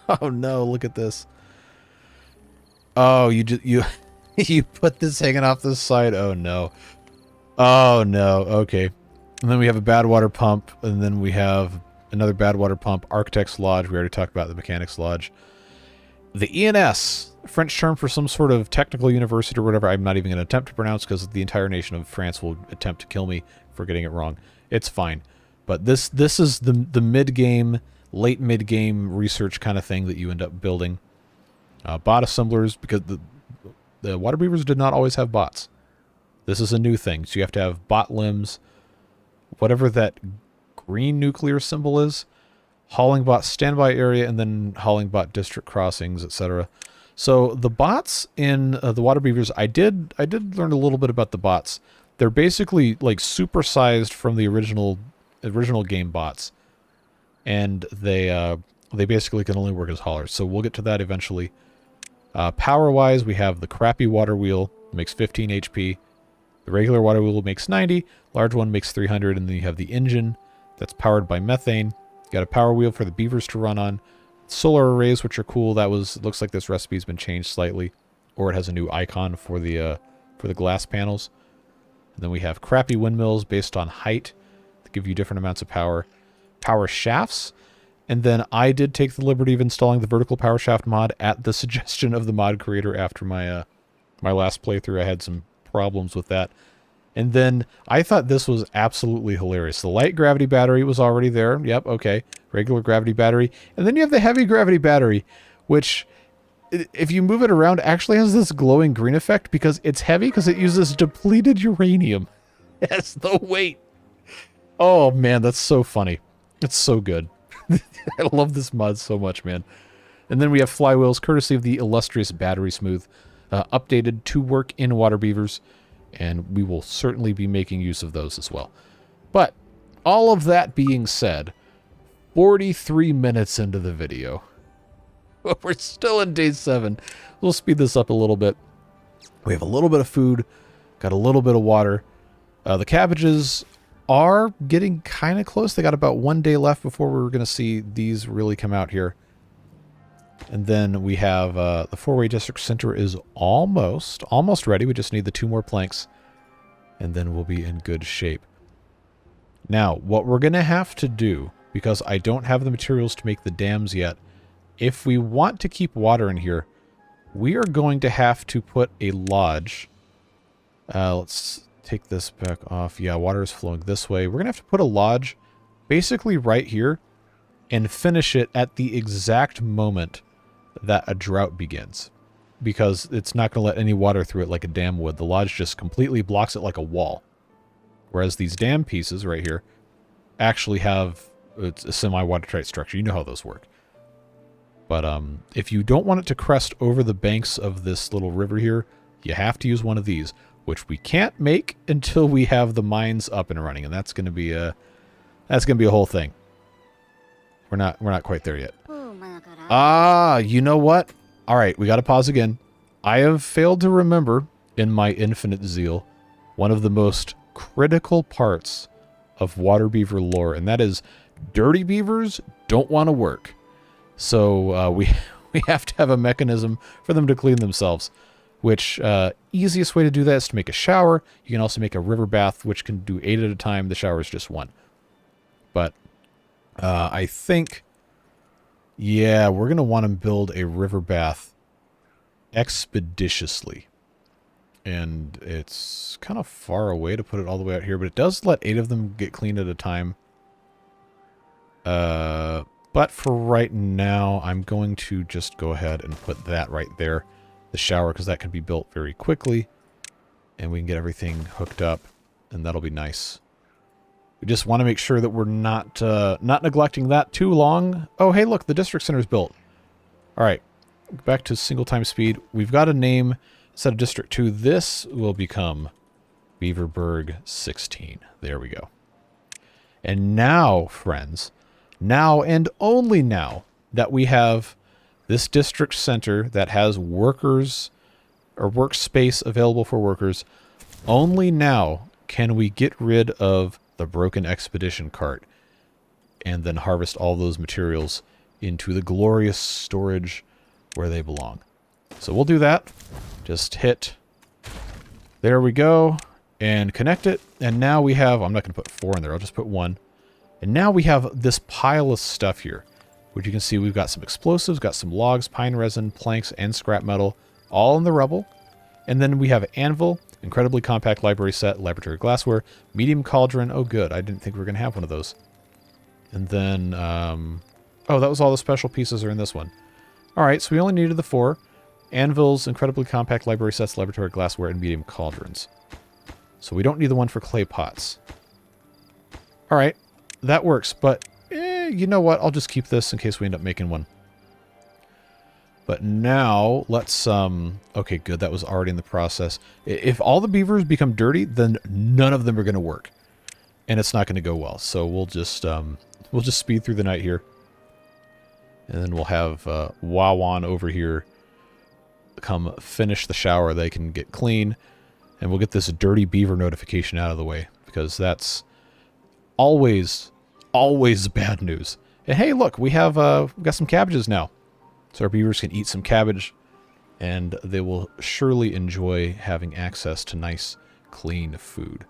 Oh no, look at this. Oh, you you put this hanging off the side. Oh no. Oh no. Okay. And then we have a badwater pump, and then we have another badwater pump, Architect's Lodge. We already talked about the Mechanics Lodge. The ENS, French term for some sort of technical university or whatever, I'm not even going to attempt to pronounce because the entire nation of France will attempt to kill me for getting it wrong. It's fine. But this is the mid-game, late mid-game research kind of thing that you end up building. Bot assemblers, because the Water Beavers did not always have bots. This is a new thing. So you have to have bot limbs, whatever that green nuclear symbol is, hauling bot standby area, and then hauling bot district crossings, etc. So the bots in the Water Beavers, I did learn a little bit about the bots. They're basically like supersized from the original game bots, and they basically can only work as haulers. So we'll get to that eventually. Power-wise, we have the crappy water wheel, makes 15 HP. The regular water wheel makes 90. Large one makes 300, and then you have the engine that's powered by methane. You got a power wheel for the beavers to run on. Solar arrays, which are cool. Looks like this recipe's been changed slightly, or it has a new icon for the glass panels. And then we have crappy windmills based on height that give you different amounts of power. Power shafts. And then I did take the liberty of installing the vertical power shaft mod at the suggestion of the mod creator after my my last playthrough. I had some problems with that. And then I thought this was absolutely hilarious. The light gravity battery was already there. Yep, okay. Regular gravity battery. And then you have the heavy gravity battery, which, if you move it around, actually has this glowing green effect because it's heavy because it uses depleted uranium as the weight. Oh, man, that's so funny. It's so good. I love this mod so much, man. And then we have flywheels, courtesy of the illustrious Battery Smooth, updated to work in Water Beavers, and we will certainly be making use of those as well. But all of that being said, 43 minutes into the video. We're still in day 7. We'll speed this up a little bit. We have a little bit of food, got a little bit of water. The cabbages are getting kind of close. They got about 1 day left before we're going to see these really come out here. And then we have the 4-way district center is almost ready. We just need the 2 more planks, and then we'll be in good shape. Now, what we're going to have to do, because I don't have the materials to make the dams yet, if we want to keep water in here, we are going to have to put a lodge. Let's take this back off. Yeah, water is flowing this way. We're going to have to put a lodge basically right here and finish it at the exact moment that a drought begins, because it's not going to let any water through it like a dam would. The lodge just completely blocks it like a wall, whereas these dam pieces right here actually have a semi-watertight structure. You know how those work. But if you don't want it to crest over the banks of this little river here, you have to use one of these, which we can't make until we have the mines up and running, and that's going to be a whole thing. We're not quite there yet. You know what? All right, we got to pause again. I have failed to remember, in my infinite zeal, one of the most critical parts of Water Beaver lore, and that is dirty beavers don't want to work. So we have to have a mechanism for them to clean themselves, which easiest way to do that is to make a shower. You can also make a river bath, which can do 8 at a time. The shower is just 1. But I think, yeah, we're going to want to build a river bath expeditiously. And it's kind of far away to put it all the way out here, but it does let 8 of them get cleaned at a time. But for right now, I'm going to just go ahead and put that right there, the shower, because that can be built very quickly. And we can get everything hooked up, and that'll be nice. We just want to make sure that we're not neglecting that too long. Oh, hey, look, the district center's built. All right, back to single time speed. We've got a name instead of District 2. This will become Beaverburg 16. There we go. And now, friends, now and only now that we have this district center that has workers or workspace available for workers, only now can we get rid of the broken expedition cart and then harvest all those materials into the glorious storage where they belong. So we'll do that. Just hit. There we go. And connect it. And now we have, I'm not going to put 4 in there. I'll just put 1. And now we have this pile of stuff here, which you can see we've got some explosives, got some logs, pine resin, planks, and scrap metal, all in the rubble. And then we have anvil, incredibly compact library set, laboratory glassware, medium cauldron. Oh, good. I didn't think we were going to have one of those. And then, oh, that was all the special pieces are in this one. All right, so we only needed the 4. Anvils, incredibly compact library sets, laboratory glassware, and medium cauldrons. So we don't need the one for clay pots. All right, that works, but you know what? I'll just keep this in case we end up making one. But now, let's, okay, good, that was already in the process. If all the beavers become dirty, then none of them are going to work. And it's not going to go well. So we'll just speed through the night here. And then we'll have Wawan over here come finish the shower. They can get clean. And we'll get this dirty beaver notification out of the way. Because that's always bad news. And hey, look, we've got some cabbages now. So our beavers can eat some cabbage, and they will surely enjoy having access to nice, clean food.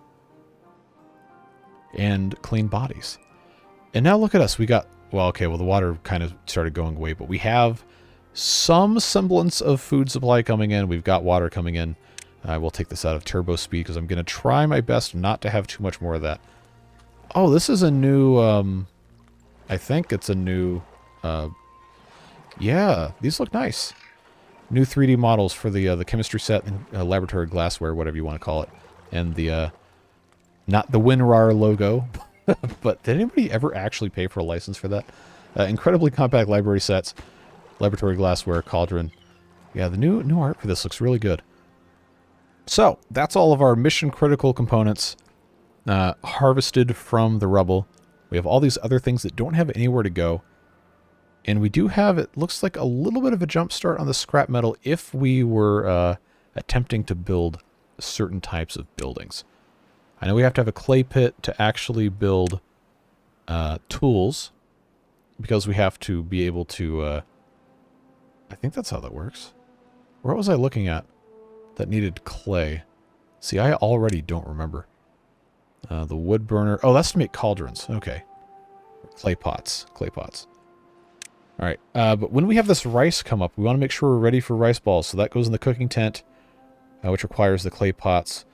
And clean bodies. And now look at us. We got, well, okay, well, the water kind of started going away, but we have some semblance of food supply coming in. We've got water coming in. I will take this out of turbo speed because I'm going to try my best not to have too much more of that. Oh, this is a new, I think it's a new, yeah, these look nice. New 3D models for the chemistry set and laboratory glassware, whatever you want to call it. And the, not the WinRAR logo, but did anybody ever actually pay for a license for that? Incredibly compact library sets, laboratory glassware, cauldron. Yeah, the new art for this looks really good. So, that's all of our mission critical components harvested from the rubble. We have all these other things that don't have anywhere to go. And we do have, it looks like a little bit of a jump start on the scrap metal if we were attempting to build certain types of buildings. I know we have to have a clay pit to actually build tools, because we have to be able to, I think that's how that works. What was I looking at that needed clay? See, I already don't remember. The wood burner, oh, that's to make cauldrons, okay. Clay pots. All right, but when we have this rice come up, we want to make sure we're ready for rice balls. So that goes in the cooking tent, which requires the clay pots,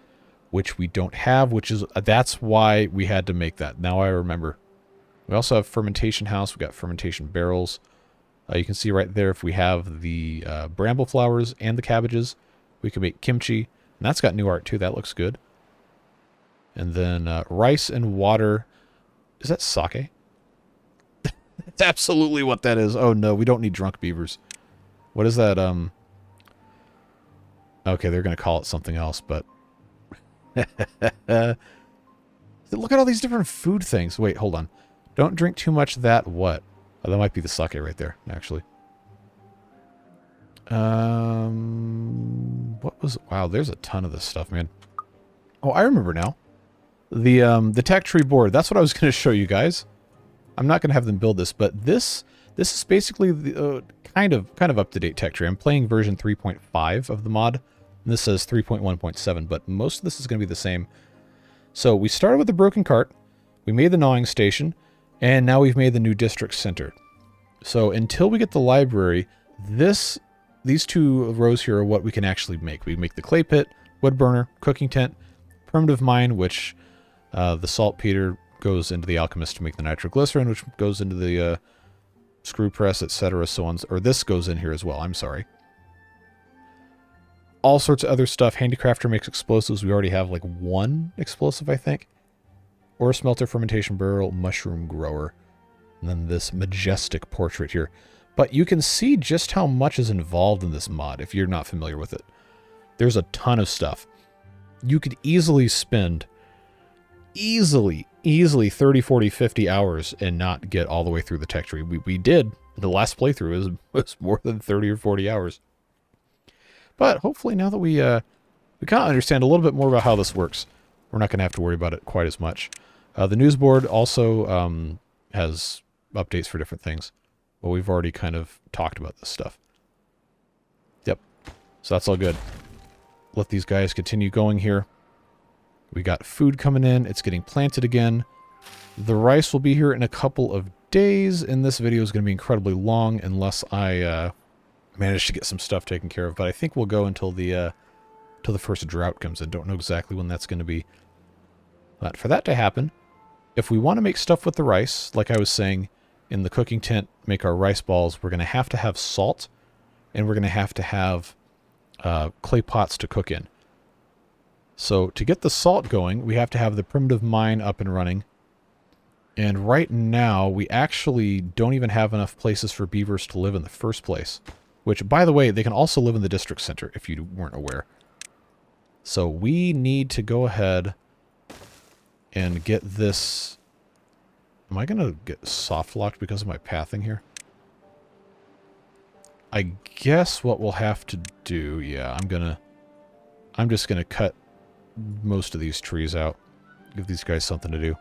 which we don't have, which is, that's why we had to make that. Now I remember. We also have fermentation house. We've got fermentation barrels. You can see right there, if we have the bramble flowers and the cabbages, we can make kimchi. And that's got new art too. That looks good. And then rice and water. Is that sake? That's absolutely what that is. Oh no, we don't need drunk beavers. What is that? Okay, they're going to call it something else, but... Look at all these different food things. Wait, hold on. Don't drink too much of that what? Oh, that might be the sake right there, actually. What was... Wow, there's a ton of this stuff, man. Oh, I remember now. The tech tree board. That's what I was going to show you guys. I'm not going to have them build this, but this is basically the kind of up-to-date tech tree. I'm playing version 3.5 of the mod, and this says 3.1.7, but most of this is going to be the same. So we started with the broken cart, we made the gnawing station, and now we've made the new district center. So until we get the library, these 2 rows here are what we can actually make. We make the clay pit, wood burner, cooking tent, primitive mine, which the saltpeter goes into the alchemist to make the nitroglycerin, which goes into the screw press, etc. So on, or this goes in here as well. I'm sorry. All sorts of other stuff. Handicrafter makes explosives. We already have like 1 explosive, I think. Ore smelter, fermentation barrel, mushroom grower, and then this majestic portrait here. But you can see just how much is involved in this mod if you're not familiar with it. There's a ton of stuff. You could easily spend easily 30, 40, 50 hours and not get all the way through the tech tree. We did. The last playthrough was more than 30 or 40 hours. But hopefully now that we kind of understand a little bit more about how this works, we're not going to have to worry about it quite as much. The news board also has updates for different things. Well, we've already kind of talked about this stuff. Yep. So that's all good. Let these guys continue going here. We got food coming in. It's getting planted again. The rice will be here in a couple of days, and this video is going to be incredibly long unless I manage to get some stuff taken care of. But I think we'll go until the first drought comes in. Don't know exactly when that's going to be. But for that to happen, if we want to make stuff with the rice, like I was saying, in the cooking tent, make our rice balls, we're going to have salt, and we're going to have clay pots to cook in. So to get the salt going, we have to have the primitive mine up and running. And right now, we actually don't even have enough places for beavers to live in the first place. Which, by the way, they can also live in the district center, if you weren't aware. So we need to go ahead and get this... Am I going to get soft locked because of my pathing here? I guess what we'll have to do... Yeah, I'm just going to cut most of these trees out. Give these guys something to do.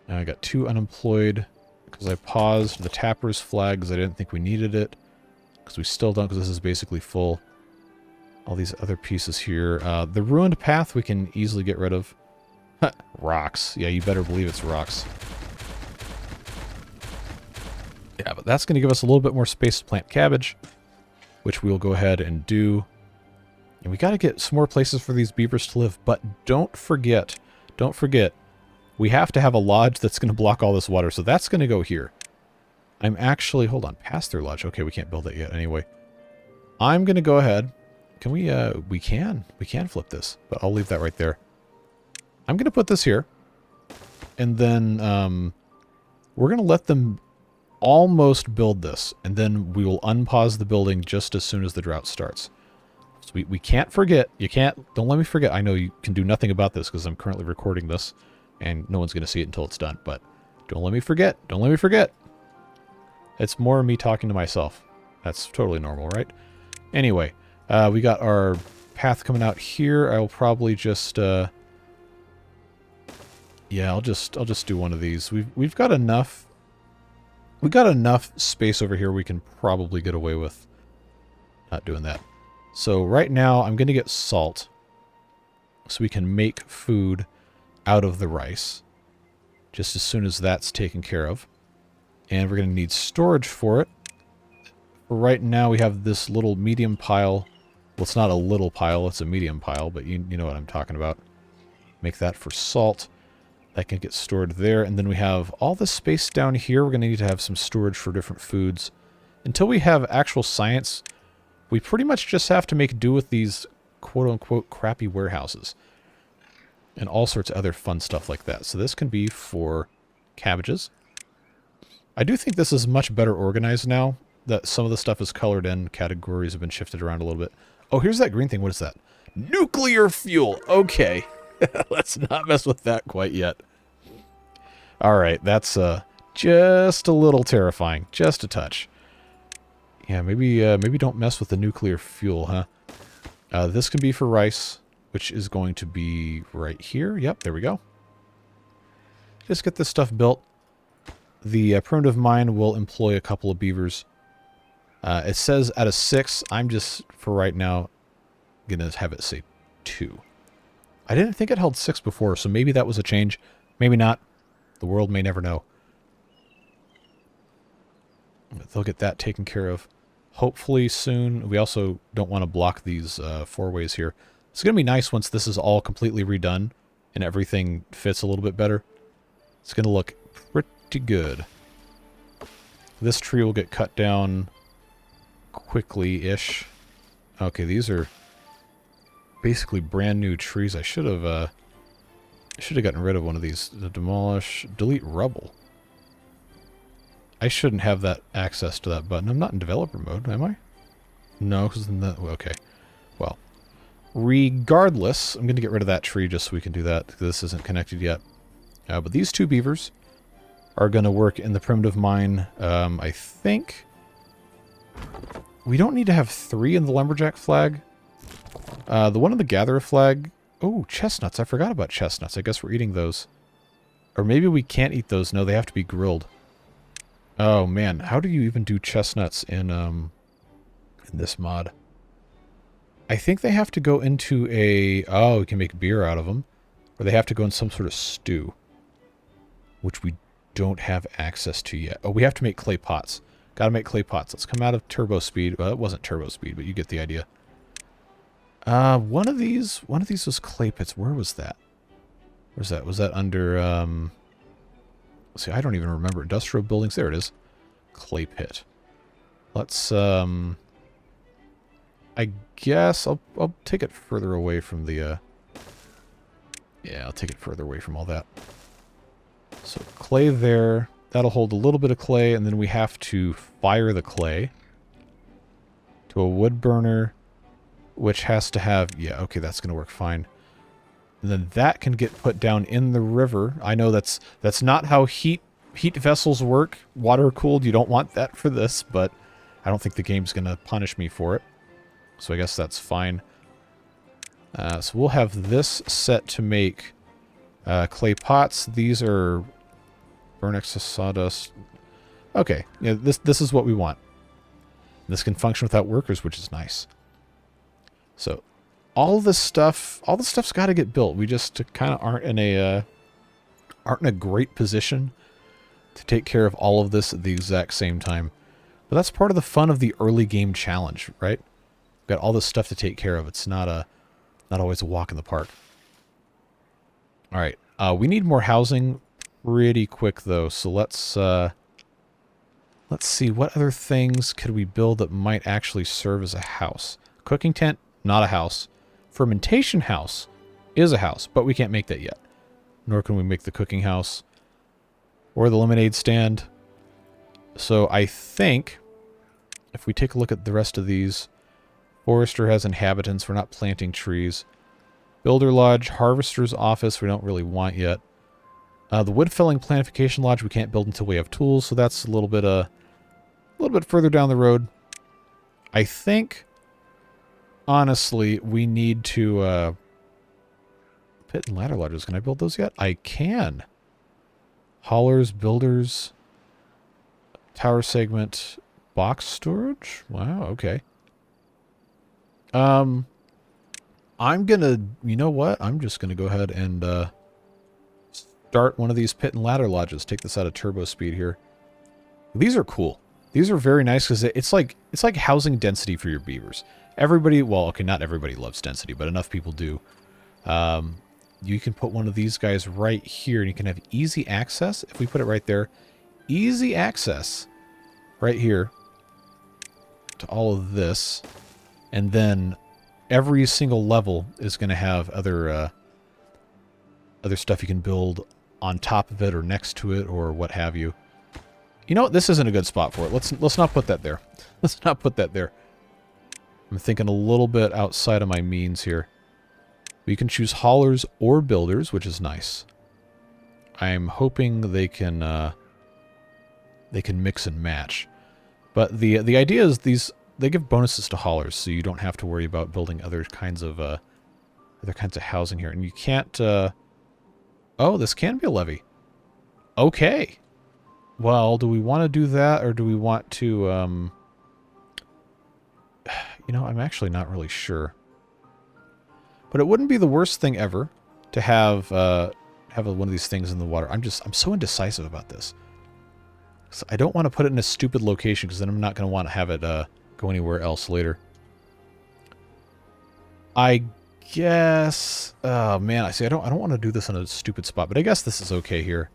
Now I got 2 unemployed because I paused the tapper's flag because I didn't think we needed it. Because we still don't, because this is basically full. All these other pieces here. The ruined path we can easily get rid of. Rocks. Yeah, you better believe it's rocks. Yeah, but that's going to give us a little bit more space to plant cabbage, which we'll go ahead and do. And we got to get some more places for these beavers to live. But don't forget, we have to have a lodge that's going to block all this water. So that's going to go here. I'm actually... Hold on. Pass-through lodge. Okay, we can't build that yet anyway. I'm going to go ahead. Can we... We can flip this. But I'll leave that right there. I'm going to put this here. And then we're going to let them almost build this. And then we will unpause the building just as soon as the drought starts. So we can't forget. You can't... Don't let me forget. I know you can do nothing about this because I'm currently recording this. And no one's going to see it until it's done. But don't let me forget. Don't let me forget. It's more me talking to myself. That's totally normal, right? Anyway, we got our path coming out here. I will probably just... yeah, I'll just do one of these. We've got enough... We've got enough space over here we can probably get away with not doing that. So right now, I'm going to get salt so we can make food out of the rice just as soon as that's taken care of. And we're going to need storage for it. For right now, we have this little medium pile. Well, it's not a little pile, it's a medium pile, but you know what I'm talking about. Make that for salt. That can get stored there. And then we have all this space down here. We're going to need to have some storage for different foods. Until we have actual science, we pretty much just have to make do with these quote-unquote crappy warehouses. And all sorts of other fun stuff like that. So this can be for cabbages. I do think this is much better organized now that some of the stuff is colored in. Categories have been shifted around a little bit. Oh, here's that green thing. What is that? Nuclear fuel. Okay. Let's not mess with that quite yet. All right. That's just a little terrifying. Just a touch. Yeah, maybe don't mess with the nuclear fuel, huh? This can be for rice, which is going to be right here. Yep, there we go. Just get this stuff built. The primitive mine will employ a couple of beavers. It says out of 6. I'm just, for right now, going to have it say 2. I didn't think it held 6 before, so maybe that was a change. Maybe not. The world may never know. But they'll get that taken care of hopefully soon. We also don't want to block these 4 ways here. It's going to be nice once this is all completely redone and everything fits a little bit better. It's going to look pretty good. This tree will get cut down quickly-ish. Okay, these are basically brand new trees. I should have gotten rid of one of these. Demolish, delete rubble. I shouldn't have that access to that button. I'm not in developer mode, am I? No, because then that... Okay. Well, regardless, I'm going to get rid of that tree just so we can do that. This isn't connected yet. But these 2 beavers are going to work in the primitive mine. I think we don't need to have 3 in the lumberjack flag. The one in the gatherer flag... Oh, chestnuts. I forgot about chestnuts. I guess we're eating those. Or maybe we can't eat those. No, they have to be grilled. Oh man, how do you even do chestnuts in this mod? I think they have to go into a... Oh, we can make beer out of them. Or they have to go in some sort of stew. Which we don't have access to yet. Oh, we have to make clay pots. Gotta make clay pots. Let's come out of turbo speed. Well, it wasn't turbo speed, but you get the idea. One of these was clay pits. Where was that? Where's that? Was that under, see, I don't even remember. Industrial buildings. There it is. Clay pit. Let's, I guess I'll take it further away from the, yeah, I'll take it further away from all that. So clay there. That'll hold a little bit of clay, and then we have to fire the clay to a wood burner, which has to have... Yeah, okay, that's going to work fine. And then that can get put down in the river. I know that's not how heat vessels work. Water cooled, you don't want that for this, but I don't think the game's going to punish me for it. So I guess that's fine. So we'll have this set to make clay pots. These are burn excess sawdust. Okay, yeah, this is what we want. This can function without workers, which is nice. So all the stuff's got to get built. We just kind of aren't in a great position to take care of all of this at the exact same time. But that's part of the fun of the early game challenge, right? We've got all this stuff to take care of. It's not always a walk in the park. All right, we need more housing pretty quick though. So let's see, what other things could we build that might actually serve as a house? Cooking tent, not a house. Fermentation house is a house, but we can't make that yet. Nor can we make the cooking house or the lemonade stand. So I think if we take a look at the rest of these, forester has inhabitants. We're not planting trees. Builder lodge, harvester's office, we don't really want yet. The wood felling planification lodge we can't build until we have tools, so that's a little bit further down the road. I think, honestly, we need to pit and ladder lodges. Can I build those yet? I can. Haulers, builders, tower segment, box storage. Wow. Okay. I'm gonna. You know what? I'm just gonna go ahead and start one of these pit and ladder lodges. Take this out of turbo speed here. These are cool. These are very nice because it's like housing density for your beavers. Everybody, well, okay, not everybody loves density, but enough people do. You can put one of these guys right here, and you can have easy access. If we put it right there, easy access right here to all of this, and then every single level is going to have other stuff you can build on top of it or next to it or what have you. You know what? This isn't a good spot for it. Let's not put that there. Let's not put that there. I'm thinking a little bit outside of my means here. We can choose haulers or builders, which is nice. I'm hoping they can mix and match. But the idea is they give bonuses to haulers, so you don't have to worry about building other kinds of housing here. And you can't. Oh, this can be a levee. Okay. Well, do we want to do that, or do we want to? You know, I'm actually not really sure. But it wouldn't be the worst thing ever to have one of these things in the water. I'm so indecisive about this. So I don't want to put it in a stupid location because then I'm not going to want to have it go anywhere else later. I guess. Oh man, I see. I don't want to do this in a stupid spot, but I guess this is okay here.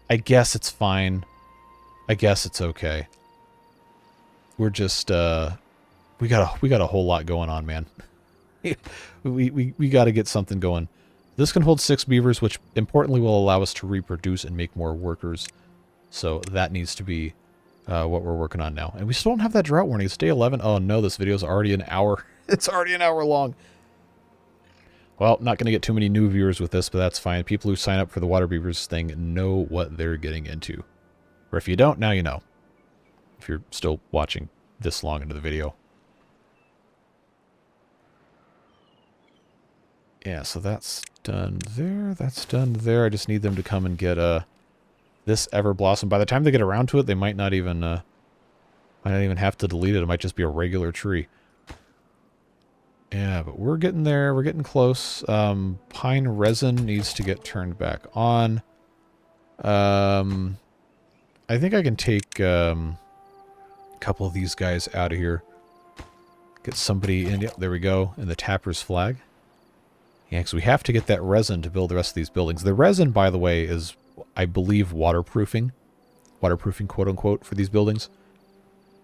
I guess it's fine. I guess it's okay. We're just we got a whole lot going on, man. we got to get something going. This can hold 6 beavers, which importantly will allow us to reproduce and make more workers. So that needs to be what we're working on now. And we still don't have that drought warning. It's day 11. Oh no, this video is already an hour. It's already an hour long. Well, not going to get too many new viewers with this, but that's fine. People who sign up for the Water Beavers thing know what they're getting into. Or if you don't, now you know. If you're still watching this long into the video. Yeah, so that's done there. That's done there. I just need them to come and get this Everblossom. By the time they get around to it, they might not even have to delete it. It might just be a regular tree. Yeah, but we're getting there. We're getting close. Pine resin needs to get turned back on. I think I can take a couple of these guys out of here. Get somebody in. Yep, there we go. And the tapper's flag. Yeah, because we have to get that resin to build the rest of these buildings. The resin, by the way, is, I believe, waterproofing. Waterproofing, quote-unquote, for these buildings.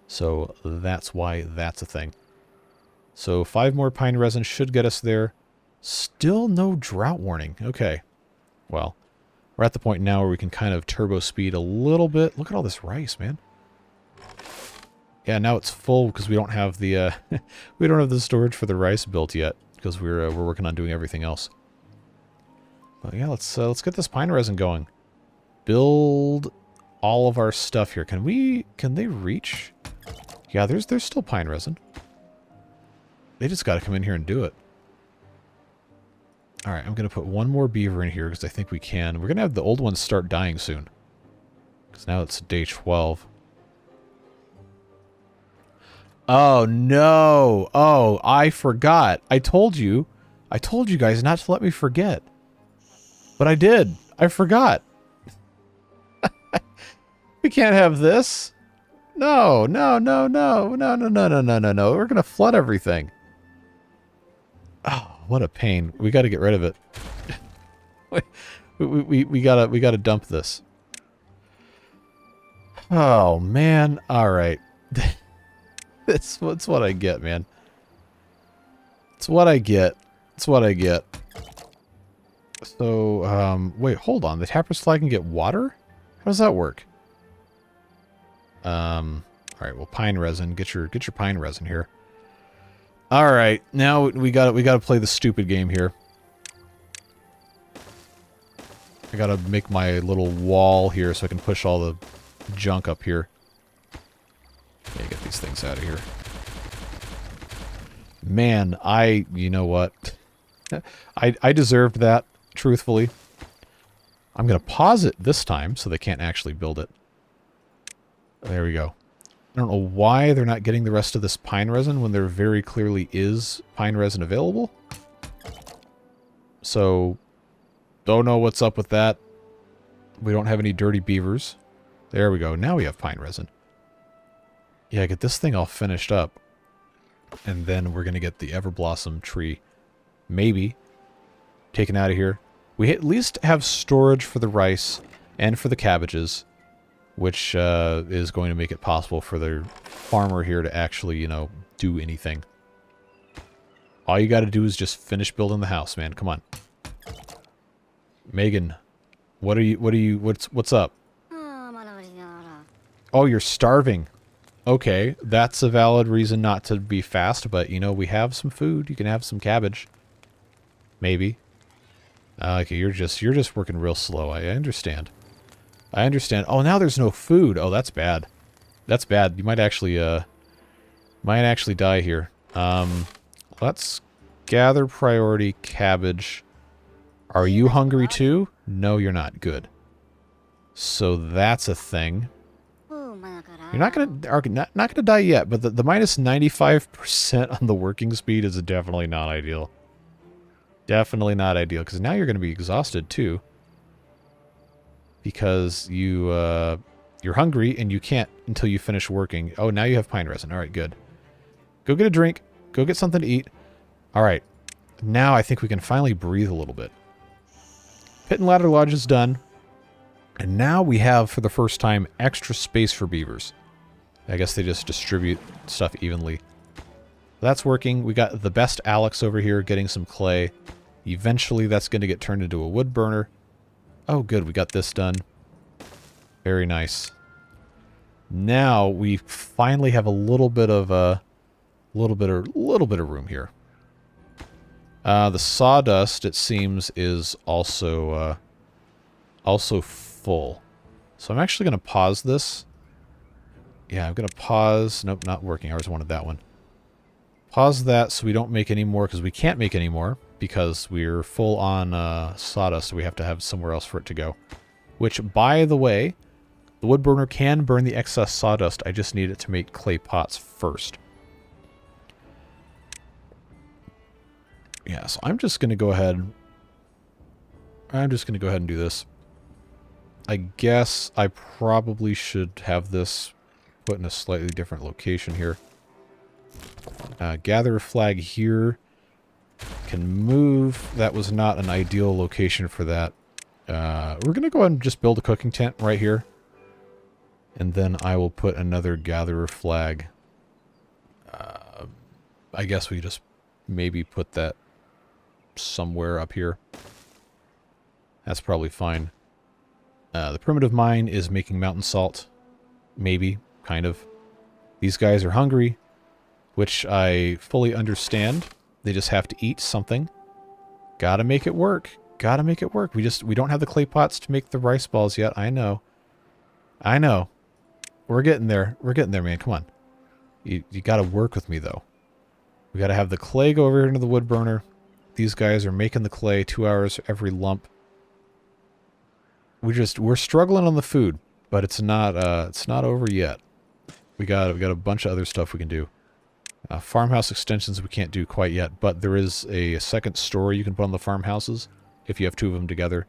So that's why that's a thing. So 5 more pine resin should get us there. Still no drought warning. Okay. Well, we're at the point now where we can kind of turbo speed a little bit. Look at all this rice, man. Yeah, now it's full because we don't have the we don't have the storage for the rice built yet because we're working on doing everything else. But yeah, let's get this pine resin going. Build all of our stuff here. Can they reach? Yeah, there's still pine resin. They just got to come in here and do it. All right, I'm going to put one more beaver in here because I think we can. We're going to have the old ones start dying soon. Because now it's day 12. Oh, no. Oh, I forgot. I told you guys not to let me forget. But I did. I forgot. We can't have this. No. We're going to flood everything. Oh, what a pain. We got to get rid of it. we gotta dump this. Oh, man. All right. That's what I get, man. It's what I get. It's what I get. So, wait, hold on. The tapper's flag can get water? How does that work? All right, well, pine resin. Get your pine resin here. All right, now we gotta play the stupid game here. I gotta make my little wall here so I can push all the junk up here. Okay, get these things out of here. Man, you know what? I deserved that, truthfully. I'm gonna pause it this time so they can't actually build it. There we go. I don't know why they're not getting the rest of this pine resin when there very clearly is pine resin available. So, don't know what's up with that. We don't have any dirty beavers. There we go. Now we have pine resin. Yeah, get this thing all finished up. And then we're going to get the Everblossom tree, maybe, taken out of here. We at least have storage for the rice and for the cabbages, which is going to make it possible for the farmer here to actually, you know, do anything. All you got to do is just finish building the house, man. Come on. Megan, what's up? Oh, you're starving. Okay, that's a valid reason not to be fast, but, you know, we have some food. You can have some cabbage. Maybe. Okay, you're just working real slow. I understand. I understand. Oh, now there's no food. Oh, that's bad. That's bad. You might actually die here. Let's gather priority cabbage. Are you hungry too? No, you're not. Good. So that's a thing. You're not gonna die yet, but the minus 95% on the working speed is definitely not ideal. Definitely not ideal, because now you're gonna be exhausted too. Because you're hungry and you can't until you finish working. Oh, now you have pine resin. All right, good. Go get a drink. Go get something to eat. All right. Now I think we can finally breathe a little bit. Pit and ladder lodge is done. And now we have, for the first time, extra space for beavers. I guess they just distribute stuff evenly. That's working. We got the best Alex over here getting some clay. Eventually that's going to get turned into a wood burner. Oh, good. We got this done. Very nice. Now we finally have a little bit of room here. The sawdust, it seems, is also full. So I'm actually going to pause this. Yeah, I'm going to pause. Nope, not working. I always wanted that one. Pause that so we don't make any more, because we can't make any more because we're full on sawdust, so we have to have somewhere else for it to go. which, by the way, the wood burner can burn the excess sawdust. I just need it to make clay pots first. Yeah, so I'm just going to go ahead. I'm just going to go ahead and do this. I guess I probably should have this put in a slightly different location here. Gather a flag here. Can move. That was not an ideal location for that. We're going to go ahead and just build a cooking tent right here. And then I will put another gatherer flag. I guess we just maybe put that somewhere up here. That's probably fine. The primitive mine is making mountain salt. Maybe. Kind of. These guys are hungry, which I fully understand. They just have to eat something. Gotta make it work. Gotta make it work. We don't have the clay pots to make the rice balls yet. I know. I know. We're getting there. We're getting there, man. Come on. You gotta work with me, though. We gotta have the clay go over into the wood burner. These guys are making the clay 2 hours every lump. We're struggling on the food, but it's not over yet. We got a bunch of other stuff we can do. Farmhouse extensions we can't do quite yet, but there is a second story you can put on the farmhouses if you have two of them together.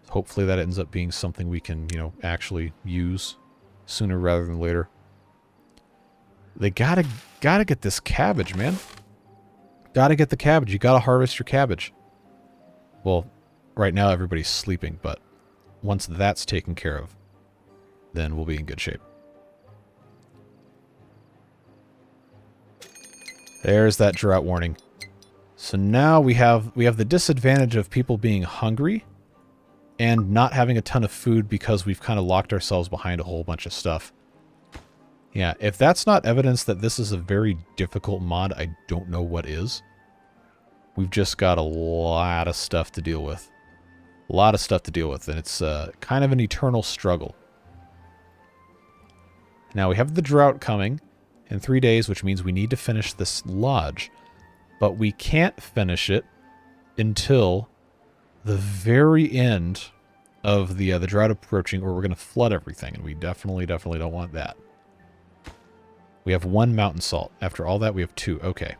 Hopefully that ends up being something we can, actually use sooner rather than later. They gotta get this cabbage, man. Gotta get the cabbage. You gotta harvest your cabbage. Well, right now everybody's sleeping, but once that's taken care of, then we'll be in good shape. There's that drought warning. So now we have the disadvantage of people being hungry and not having a ton of food because we've kind of locked ourselves behind a whole bunch of stuff. Yeah, if that's not evidence that this is a very difficult mod, I don't know what is. We've just got a lot of stuff to deal with. A lot of stuff to deal with, and it's kind of an eternal struggle. Now, we have the drought coming in 3 days, which means we need to finish this lodge. But we can't finish it until the very end of the drought approaching, or we're going to flood everything, and we definitely don't want that. We have 1 mountain salt. After all that, we have 2. Okay.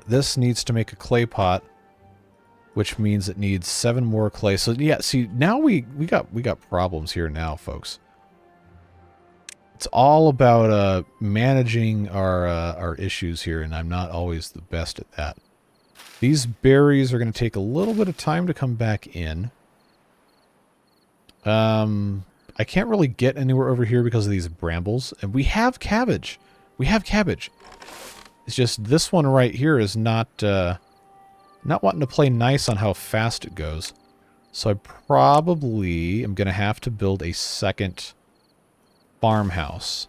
This needs to make a clay pot, which means it needs 7 more clay. So yeah, see, now we got problems here now, folks. It's all about managing our issues here, and I'm not always the best at that. These berries are going to take a little bit of time to come back in. I can't really get anywhere over here because of these brambles, and we have cabbage. We have cabbage. It's just this one right here is not wanting to play nice on how fast it goes. So I probably am going to have to build a second farmhouse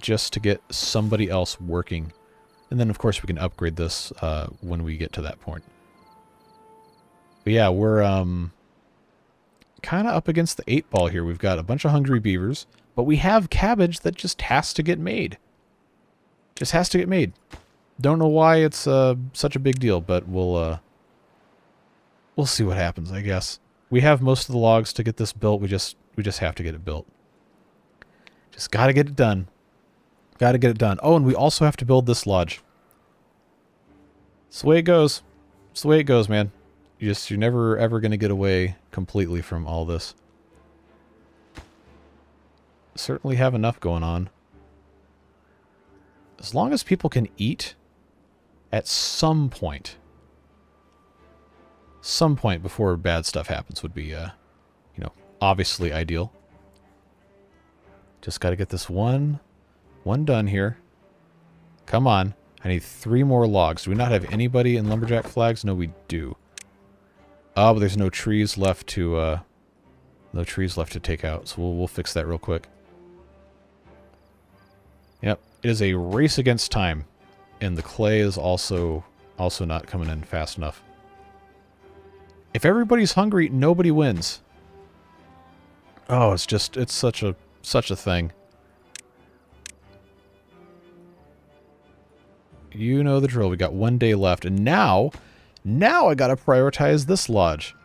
just to get somebody else working. And then, of course, we can upgrade this when we get to that point. But yeah, we're kind of up against the 8 ball here. We've got a bunch of hungry beavers, but we have cabbage that just has to get made. Just has to get made. Don't know why it's such a big deal, but we'll see what happens, I guess. We have most of the logs to get this built. We just have to get it built. Just gotta get it done. Gotta get it done. Oh, and we also have to build this lodge. It's the way it goes. It's the way it goes, man. You're never ever gonna get away completely from all this. Certainly have enough going on. As long as people can eat at some point before bad stuff happens would be, obviously ideal. Just got to get this one done here. Come on. I need 3 more logs. Do we not have anybody in lumberjack flags? No, we do. Oh, but there's no trees left to take out. So we'll fix that real quick. Yep. It is a race against time. And the clay is also not coming in fast enough. If everybody's hungry, nobody wins. Oh, it's such a thing. You know the drill. We got 1 day left, and now I gotta prioritize this lodge.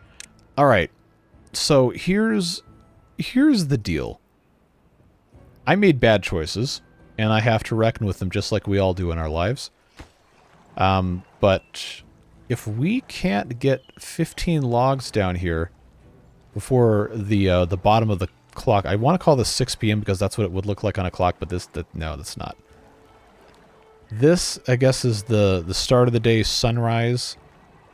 All right. So here's the deal. I made bad choices, and I have to reckon with them just like we all do in our lives. But if we can't get 15 logs down here before the bottom of the clock, I want to call this 6 p.m. because that's what it would look like on a clock, but no, that's not. This, I guess, is the start of the day, sunrise.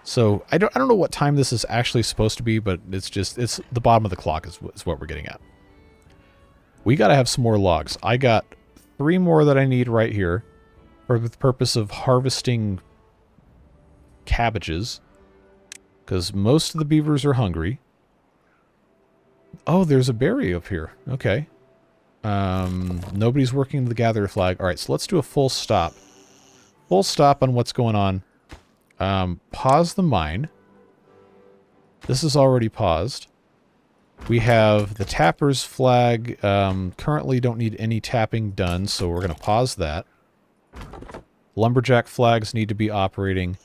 So I don't know what time this is actually supposed to be, but it's the bottom of the clock is what we're getting at. We got to have some more logs. I got 3 more that I need right here for the purpose of harvesting cabbages, because most of the beavers are hungry. Oh, there's a berry up here. Okay. Nobody's working the gather flag. All right, so let's do a full stop. Full stop on what's going on. Pause the mine. This is already paused. We have the tapper's flag. Currently don't need any tapping done, so we're going to pause that. Lumberjack flags need to be operating.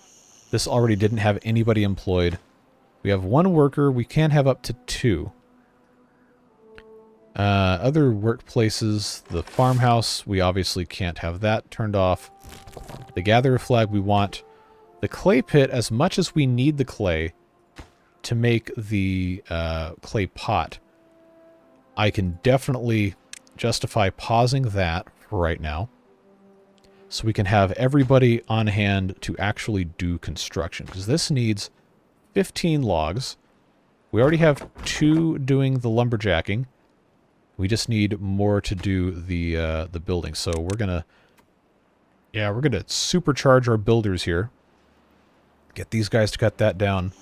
This already didn't have anybody employed. We have 1 worker. We can have up to 2. Other workplaces, the farmhouse, we obviously can't have that turned off. The gatherer flag we want. The clay pit, as much as we need the clay to make the clay pot, I can definitely justify pausing that for right now, so we can have everybody on hand to actually do construction, because this needs 15 logs. We already have 2 doing the lumberjacking. We just need more to do the building. So we're gonna supercharge our builders here. Get these guys to cut that down.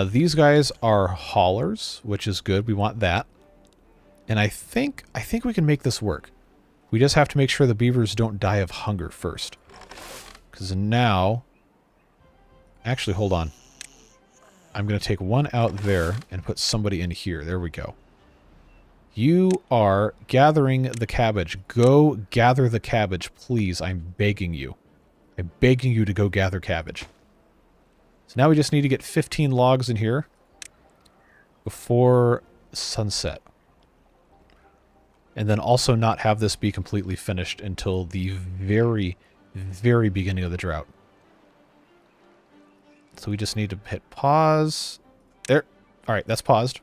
These guys are haulers, which is good. We want that. And I think we can make this work. We just have to make sure the beavers don't die of hunger first. Because now... Actually, hold on. I'm going to take 1 out there and put somebody in here. There we go. You are gathering the cabbage. Go gather the cabbage, please. I'm begging you. I'm begging you to go gather cabbage. So now we just need to get 15 logs in here before sunset. And then also not have this be completely finished until the very, very beginning of the drought. So we just need to hit pause. There. All right, that's paused.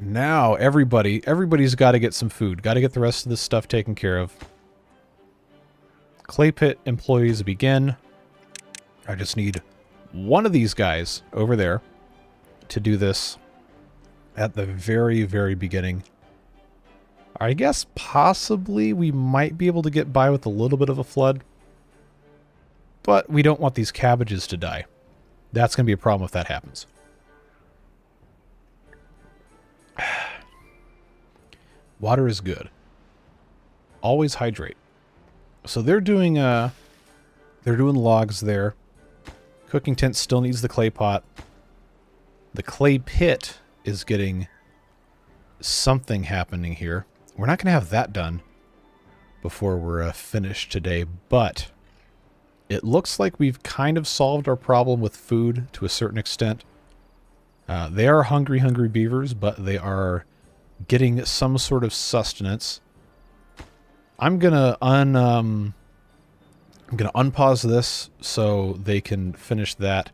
Now everybody's got to get some food. Got to get the rest of this stuff taken care of. Clay pit employees begin. I just need 1 of these guys over there to do this at the very, very beginning. I guess possibly we might be able to get by with a little bit of a flood, but we don't want these cabbages to die. That's going to be a problem if that happens. Water is good. Always hydrate. So they're doing logs there. Cooking tent still needs the clay pot. The clay pit is getting something happening here. We're not going to have that done before we're finished today, but it looks like we've kind of solved our problem with food to a certain extent. They are hungry beavers, but they are getting some sort of sustenance. I'm gonna unpause this so they can finish that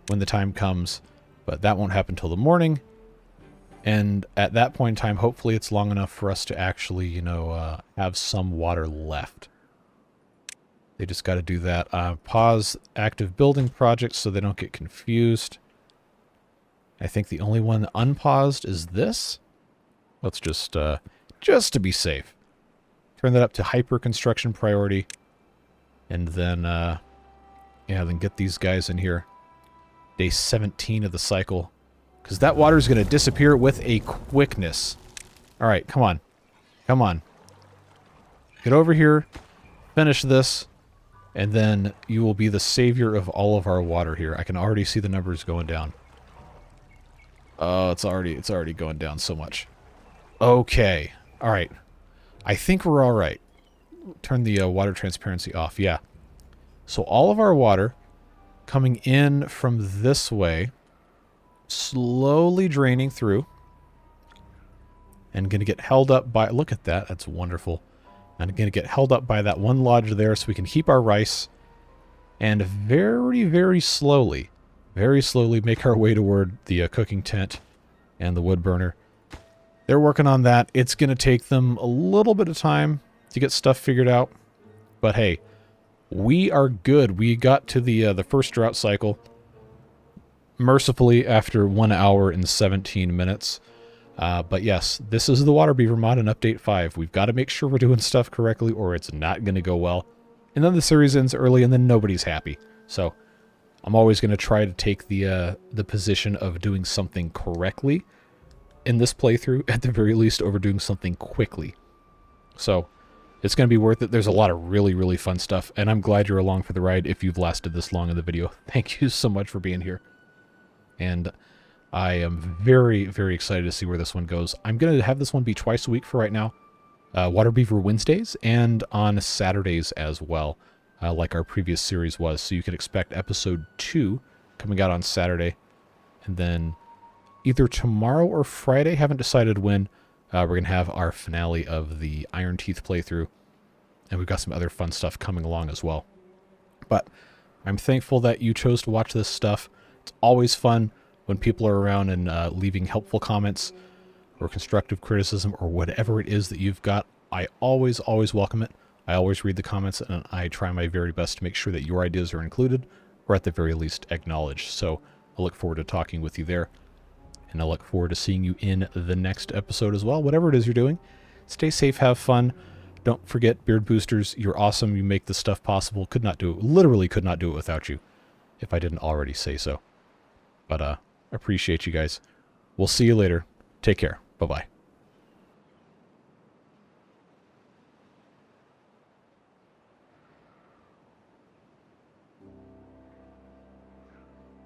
when the time comes, but that won't happen till the morning. And at that point in time, hopefully it's long enough for us to actually, have some water left. They just got to do that. Pause active building projects so they don't get confused. I think the only one unpaused is this. Let's just to be safe, turn that up to hyper construction priority, and then then get these guys in here. Day 17 of the cycle, because that water is going to disappear with a quickness. All right, come on, get over here, finish this, and then you will be the savior of all of our water here. I can already see the numbers going down. Oh, it's already going down so much. Okay. All right. I think we're all right. Turn the water transparency off. Yeah. So all of our water coming in from this way, slowly draining through, and going to get held up by, look at that, that's wonderful. And going to get held up by that one lodge there so we can keep our rice, and very, very slowly make our way toward the cooking tent and the wood burner. They're working on that. It's going to take them a little bit of time to get stuff figured out, but hey, we are good. We got to the first drought cycle mercifully after 1 hour and 17 minutes. But yes, this is the Water Beaver mod in Update 5. We've got to make sure we're doing stuff correctly or it's not going to go well. And then the series ends early and then nobody's happy. So I'm always going to try to take the position of doing something correctly in this playthrough, at the very least over doing something quickly. So it's going to be worth it. There's a lot of really, really fun stuff, and I'm glad you're along for the ride if you've lasted this long in the video. Thank you so much for being here. And I am very, very excited to see where this one goes. I'm going to have this one be twice a week for right now. Water Beaver Wednesdays and on Saturdays as well, like our previous series was. So you can expect episode 2 coming out on Saturday. And then either tomorrow or Friday, haven't decided when, we're going to have our finale of the Iron Teeth playthrough. And we've got some other fun stuff coming along as well. But I'm thankful that you chose to watch this stuff. It's always fun when people are around and leaving helpful comments or constructive criticism or whatever it is that you've got. I always welcome it. I always read the comments, and I try my very best to make sure that your ideas are included, or at the very least acknowledged. So I look forward to talking with you there, and I look forward to seeing you in the next episode as well. Whatever it is you're doing, stay safe, have fun. Don't forget, Beard Boosters, you're awesome. You make this stuff possible. Could not do it, literally could not do it without you, if I didn't already say so. But appreciate you guys. We'll see you later. Take care. Bye-bye.